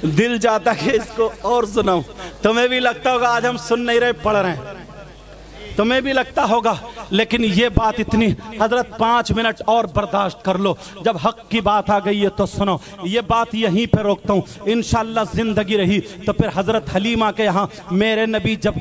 दिल चाहता है कि इसको और सुनाऊं। तुम्हें भी लगता होगा आज हम सुन नहीं रहे, पढ़ रहे हैं, तुम्हें भी लगता होगा, लेकिन ये बात इतनी, हजरत 5 मिनट और बर्दाश्त कर लो। जब हक की बात आ गई है तो सुनो। ये बात यहीं पे रोकता हूँ, इंशाअल्लाह जिंदगी रही तो फिर हजरत हलीमा के यहाँ मेरे नबी जब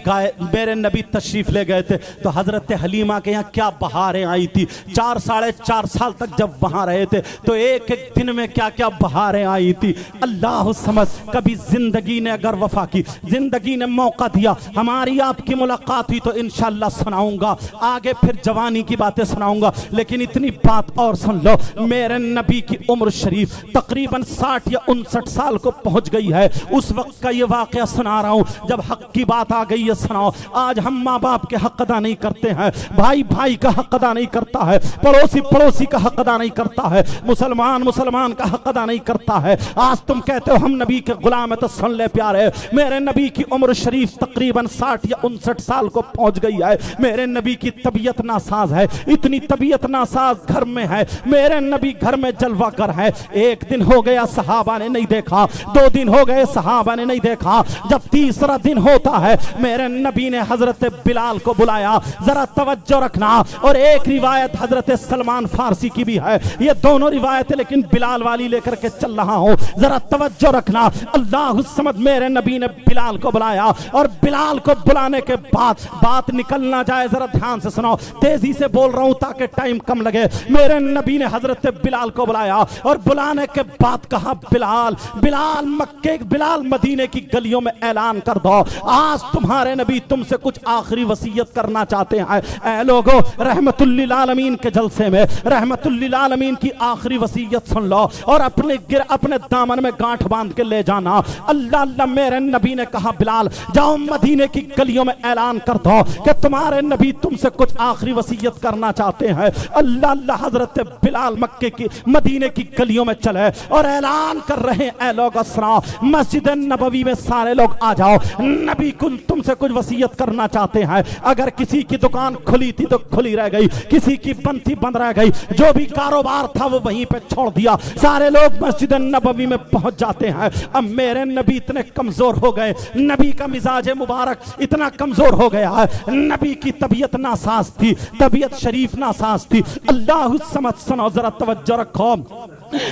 मेरे नबी तशरीफ ले गए थे तो हजरत हलीमा के यहाँ क्या बहारें आई थी। 4 साढ़े 4 साल तक जब वहाँ रहे थे तो एक एक दिन में क्या क्या बहारें आई थी। अल्लाह समझ, कभी जिंदगी ने अगर वफा की, जिंदगी ने मौका दिया, हमारी आपकी मुलाकात हुई तो इंशाअल्लाह सुनाऊंगा, आगे फिर जवानी की बातें सुनाऊंगा। लेकिन इतनी बात और सुन लो, मेरे नबी की उम्र शरीफ तकरीबन 60 या 59 साल को पहुंच गई है। उस वक्त का ये वाकया सुना रहा हूं जब हक की बात आ गई है। सुनाओ, आज हम माँ बाप के हक अदा नहीं करते हैं, भाई भाई का हक अदा नहीं करता है, पड़ोसी पड़ोसी का हक अदा नहीं करता है, मुसलमान मुसलमान का हक अदा नहीं करता है। आज तुम कहते हो हम नबी के गुलाम है, तो सुन ले प्यारे, मेरे नबी की उम्र शरीफ तकरीबन 60 या 59 साल को पहुंच गई है। मेरे नबी की तबीयत नासाज है, इतनी तबीयत नासाज घर में है, मेरे नबी घर में जलवागर है। एक दिन हो गया सहाबा ने नहीं देखा, 2 दिन हो गए सहाबा ने नहीं देखा, जब तीसरा दिन होता है मेरे नबी ने हजरत बिलाल को बुलाया। जरा तवज्जो रखना, और एक रिवायत हजरत सलमान फारसी की भी है, ये दोनों रिवायतें लेकिन बिलाल वाली लेकर के चल रहा हूं, जरा तवज्जो रखना। अल्लाह समझ, मेरे नबी ने बिलाल को बुलाया, और बिलाल को बुलाने के बाद बात निकल ना जाए, जरा ध्यान से सुनो, तेजी से बोल रहा हूं ताकि टाइम कम लगे। मेरे नबी ने हजरत बिलाल को बुलाया, और बुलाने के बाद कहा, बिलाल बिलाल मक्के बिलाल मदीने की गलियों में ऐलान कर दो, आज तुम्हारे नबी तुमसे कुछ आखिरी वसीयत करना चाहते हैं। ऐ लोगों, रहमतुल्लिल आलमीन के जलसे में रहमतुल्लिल आलमीन की आखिरी वसीयत सुन लो, और अपने दामन में गांठ बांध के ले जाना। अल्लाह अल्लाह, मेरे नबी ने कहा, बिलाल जाओ मदीने की गलियों में ऐलान कर दो कि तुम्हारे नबी तुमसे कुछ आखिरी वसीयत करना चाहते हैं। अल्लाह अल्लाह, हजरत बिलाल मक्के की मदीने की गलियों में चले और ऐलान कर रहे हैं, ऐ लोग सुनो, मस्जिद नबवी में सारे लोग आ जाओ, नबी तुमसे कुछ वसीयत करना चाहते हैं। अगर किसी की दुकान खुली थी तो खुली रह गई, किसी की बंद थी बंद रह गई, जो भी कारोबार था वो वहीं पे छोड़ दिया, सारे लोग मस्जिद नबवी में पहुंच जाते हैं। अब मेरे नबी इतने कमजोर हो गए, नबी का मिजाज मुबारक इतना कमजोर हो गया है, नबी की तबीयत नासाज थी, तबीयत शरीफ नासाज थी। अल्लाह समझ, सुनो जरा तवज्जो रखो,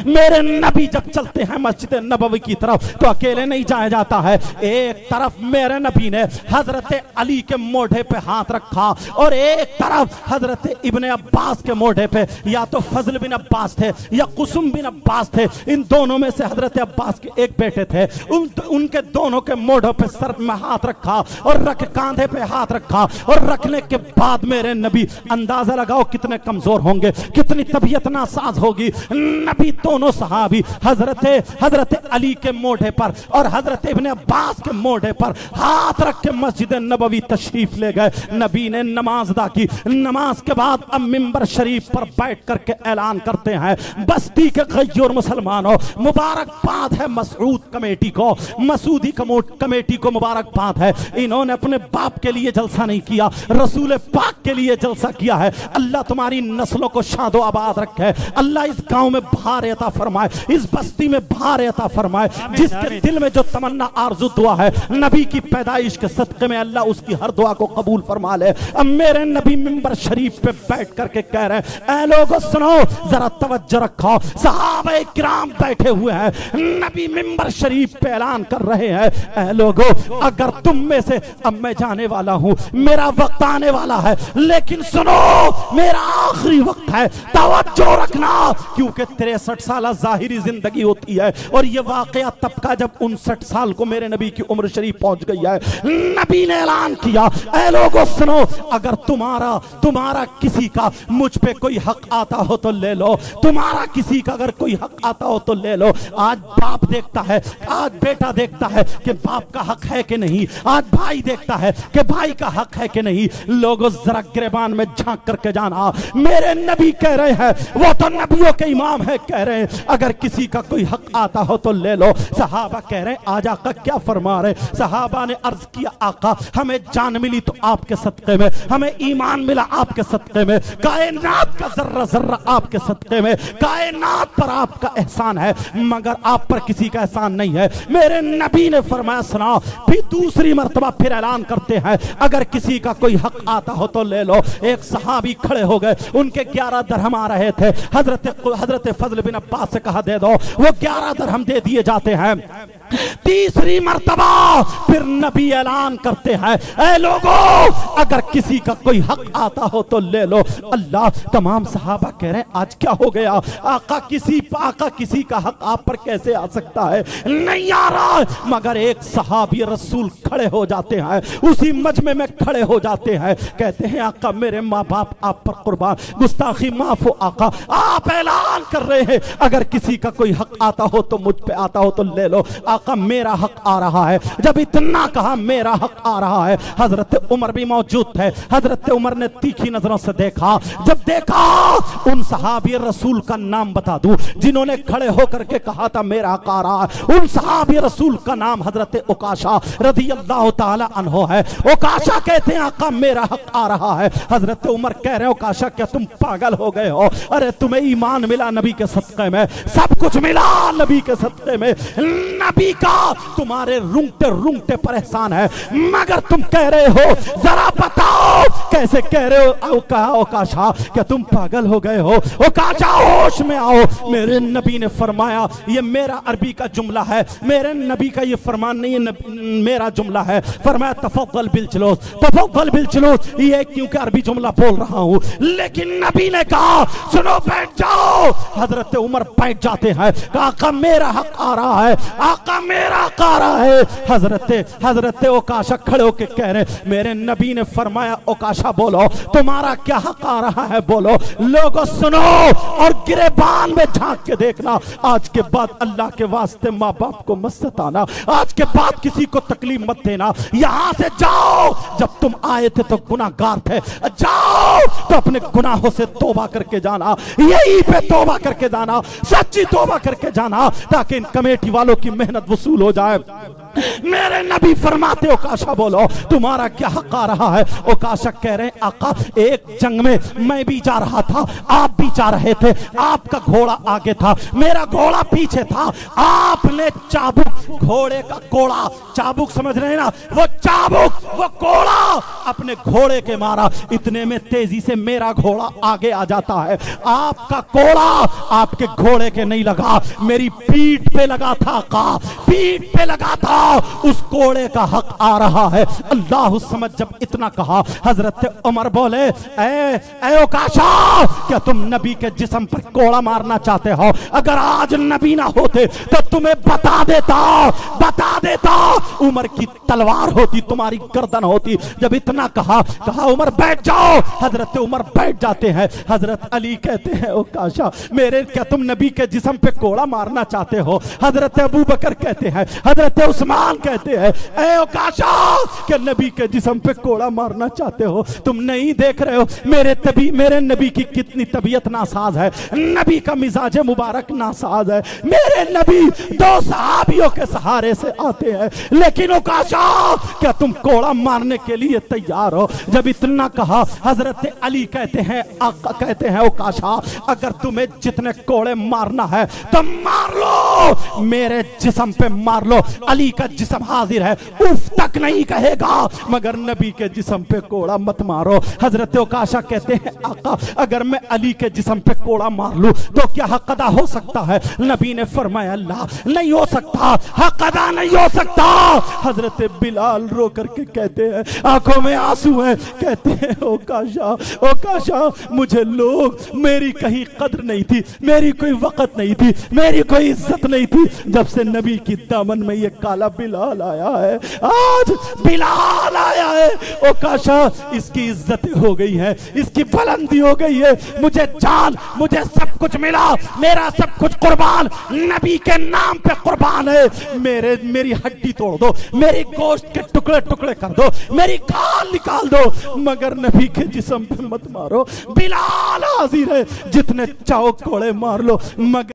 मेरे नबी जब चलते हैं मस्जिद नबवी की तरफ तो अकेले नहीं जाया जाता है। एक तरफ मेरे नबी ने हजरत अली के मोढ़े पे हाथ रखा, और एक तरफ हजरत इब्ने अब्बास के मोढ़े पे, या तो फजल बिन अब्बास थे या कुसुम बिन अब्बास थे, इन दोनों में से हजरत अब्बास के एक बेटे थे, उनके दोनों के मोढ़ों पे सर में हाथ रखा, और रख कांधे पे हाथ रखा, और रखने के बाद मेरे नबी, अंदाजा लगाओ कितने कमजोर होंगे, कितनी तबीयत नासाज होगी। नबी दोनों सहाबी हजरत अली के मोढ़े पर और हजरत इब्ने अब्बास के मोढ़े पर हाथ रख के मस्जिद नबवी तशरीफ ले गए। नबी ने नमाज अदा की, नमाज के बाद अब मिंबर शरीफ पर बैठ करके ऐलान करते हैं, बस्ती के गय्योर मुसलमानों, मुबारकबाद है मसऊद कमेटी को, मसूदी कमेटी को मुबारकबाद है। इन्होंने अपने बाप के लिए जलसा नहीं किया, रसूल पाक के लिए जलसा किया है। अल्लाह तुम्हारी नस्लों को शादो आबाद रखे, अल्लाह इस गांव में बहार अता फरमाए, इस बस्ती में बहार अता फरमाए। जिसके दिल में जो तमन्ना आरज़ू दुआ है नबी की पैदाइश के सदक़े में, अल्लाह उसकी हर दुआ को कबूल फरमा ले। अब मेरे नबी मिंबर शरीफ पे बैठ करके कह रहे हैं, ऐ लोगों सुनो, जरा तवज्जो रखो, सहाबे किराम बैठे हुए हैं, नबी मिंबर शरीफ पे ऐलान कर रहे हैं, ऐ लोगों अगर तुम में से, अब मैं जाने वाला हूं, मेरा वक्त आने वाला है, लेकिन सुनो मेरा आखिरी वक्त है, तवज्जो रखना, क्योंकि 63 63 साल ज़ाहिरी जिंदगी होती है और ये वाकया तब का जब 59 साल को मेरे नबी की उम्र शरीफ पहुंच गई है। नबी ने ऐलान किया, ऐ लोगों सुनो, अगर तुम्हारा किसी का मुझ पे कोई हक आता हो तो ले लो, तुम्हारा किसी का अगर कोई हक आता हो तो ले लो। आज बाप देखता है, आज बेटा देखता है कि बाप का हक है कि नहीं, आज भाई देखता है कि भाई का हक है कि नहीं। लोगों जरा गिरबान में झांक करके जाना, मेरे नबी कह रहे हैं, वो तो नबियों के इमाम है, कह रहे हैं अगर किसी का कोई हक आता हो तो ले लो। सहाबा कह रहे हैं आज आका क्या फरमा रहे। सहाबा ने अर्ज किया, आका हमें जान मिली तो आपके सदक़े में, हमें ईमान मिला आपके सदक़े में, कायनात का जर्रा जर्रा आपके सदक़े में, कायनात पर आपका एहसान है मगर आप पर किसी का एहसान नहीं है। मेरे नबी ने फरमाया सुना, फिर दूसरी मर्तबा फिर ऐलान करते हैं अगर किसी का कोई हक आता हो तो ले लो। एक सहाबी खड़े हो गए, उनके 11 दरहम आ रहे थे। हजरत फजल बिन अब्बास से कहा दे दो, वो 11 दरहम दे दिए जाते हैं। तीसरी मर्तबा फिर नबी ऐलान करते हैं, ऐ लोगों अगर किसी का कोई हक आता हो तो ले लो। अल्लाह, तमाम सहाबा कह रहे हैं आज क्या हो गया, आका किसी का हक आप पर कैसे आ सकता है, नहीं आ रहा। मगर एक सहाबी रसूल खड़े हो जाते हैं, उसी मजमे में खड़े हो जाते हैं, कहते हैं आका मेरे माँ बाप आप पर कुर्बान, गुस्ताखी माफ हो आका। आप ऐलान कर रहे हैं अगर किसी का कोई हक आता हो तो मुझ पे आता हो तो ले लो। आका मेरा हक आ रहा है। जब इतना कहा मेरा हक आ रहा है, हजरत उमर भी मौजूद थे। हजरत उमर ने तीखी नजरों से देखा, जब देखा उन सहाबी रसूल का नाम बता दूं जिन्होंने खड़े होकर के कहा था मेरा हक आ रहा है, उन सहाबी रसूल का नाम हजरत उकाशा रदी अल्लाह ताला अन्हो है। उकाशा कहते हैं आका मेरा हक आ रहा है। हजरत उमर कह रहे हो उकाशा क्या तुम पागल हो गए हो, अरे तुम्हें ईमान मिला नबी के सदक़े में, सब कुछ मिला नबी के सदक़े में, नबी का तुम्हारे रूंगटे पर एहसान है, मगर तुम कह रहे हो, जरा बताओ कैसे कह रहे हो। कहा ओकाशा क्या तुम पागल हो गए हो, ओकाशा होश में आओ। मेरे नबी ने फरमाया, ये मेरा अरबी का जुमला है, मेरे नबी का ये फरमान नहीं है, मेरा जुमला है। फरमाया तफद्दल बिल जुलूस, ये क्योंकि अरबी जुमला बोल रहा हूं, लेकिन नबी ने कहा सुनो बैठ जाओ। हजरत उमर बैठ जाते हैं, आका मेरा हक आ रहा है, आका मेरा हक आ रहा है। हजरत ओकाशा खड़े होके कह रहे मेरे नबी ने फरमाया ओकाशा बोलो तुम्हारा क्या हक आ रहा है, बोलो। लोगों सुनो और गिरेबान में झांक के देखना, आज के बाद अल्लाह के वास्ते माँ बाप को मत सताना, आज के बाद किसी को तकलीफ मत देना, यहां से जाओ। जब तुम आए थे तो गुनाहगार थे, जाओ तो अपने गुनाहों से तौबा करके जाना, यही पे तौबा करके जाना, सच्ची तौबा करके जाना, ताकि इन कमेटी वालों की मेहनत वसूल हो जाए। मेरे नबी फरमाते ओकाशा बोलो तुम्हारा क्या हक आ रहा है। ओकाशा कह रहे हैं आका एक जंग में मैं भी जा रहा था, आप भी जा रहे थे, आपका घोड़ा आगे था, मेरा घोड़ा पीछे था, आपने चाबुक, घोड़े का कोड़ा, चाबुक समझ रहे हैं ना, वो चाबुक, वो कोड़ा अपने घोड़े के मारा, इतने में तेजी से मेरा घोड़ा आगे आ जाता है, आपका कोड़ा आपके घोड़े के नहीं लगा, मेरी पीठ पे लगा था, आका पीठ पे लगा था, उस कोड़े का हक आ रहा है। अल्लाह समझ जब इतना कहा, हजरत उमर बोले ऐ ओकाशा क्या तुम नबी के जिस्म पर कोड़ा मारना चाहते हो, अगर आज नबी ना होते तो तुम्हें बता देता उमर की तलवार होती, तुम्हारी गर्दन होती। जब इतना कहा उमर बैठ जाओ, हजरत उमर बैठ जाते हैं। हजरत अली कहते हैं ओकाशा मेरे क्या तुम नबी के जिस्म पे कोड़ा मारना चाहते हो। हजरत अबू बकर कहते हैं, हजरत उस्मान कहते हैं ऐ ओकाशा कि नबी के जिस्म पे कोड़ा मारना चाहते हो, तुम नहीं देख रहे हो मेरे नबी की कितनी तबीयत नासाज है, नबी का मिजाज मुबारक नासाज है, मेरे नबी दो सहाबियों के सहारे से आते हैं, लेकिन ओकाशा क्या तुम कोड़ा मारने के लिए तैयार हो। जब इतना कहा हजरत अली कहते हैं ओकाशा अगर तुम्हें जितने कोड़े मारना है तो मार लो, मेरे जिस्म पे मार लो। अली का जिस्म हाजिर है, उफ तक नहीं कहेगा, मगर नबी के जिस्म पे कोड़ा मत मारो। हजरत उकाशा कहते हैं आका अगर मैं अली के जिस्म पे कोड़ा मार लूं तो क्या हक अदा हो सकता है? नबी ने फरमाया अल्लाह नहीं हो सकता, हक अदा नहीं हो सकता। हजरत बिलाल रो करके कहते हैं, आंखों में आंसू हैं, कहते हैं ओकाशा ओकाशा मुझे लोग, मेरी कहीं कद्र नहीं थी, मेरी कोई वक़्त नहीं थी, मेरी कोई इज्जत नहीं थी, जब से नबी की दामन में ये काला बिलाल आया है, आज बिलाल आया है ओकाशा, इसकी इज्जत हो गई है, इसकी बुलंदी हो गई है, मुझे जान, मुझे सब कुछ मिला, मेरा सब कुछ कुर्बान नबी के नाम पे कुर्बान है। मेरी हड्डी तोड़ दो, मेरी गोश्त के टुकड़े टुकड़े कर दो, मेरी खाल निकाल दो, मगर नबी के जिस्म पे मत मारो। बिलाल हाजिर है, जितने चाहो कोड़े मार लो, मगर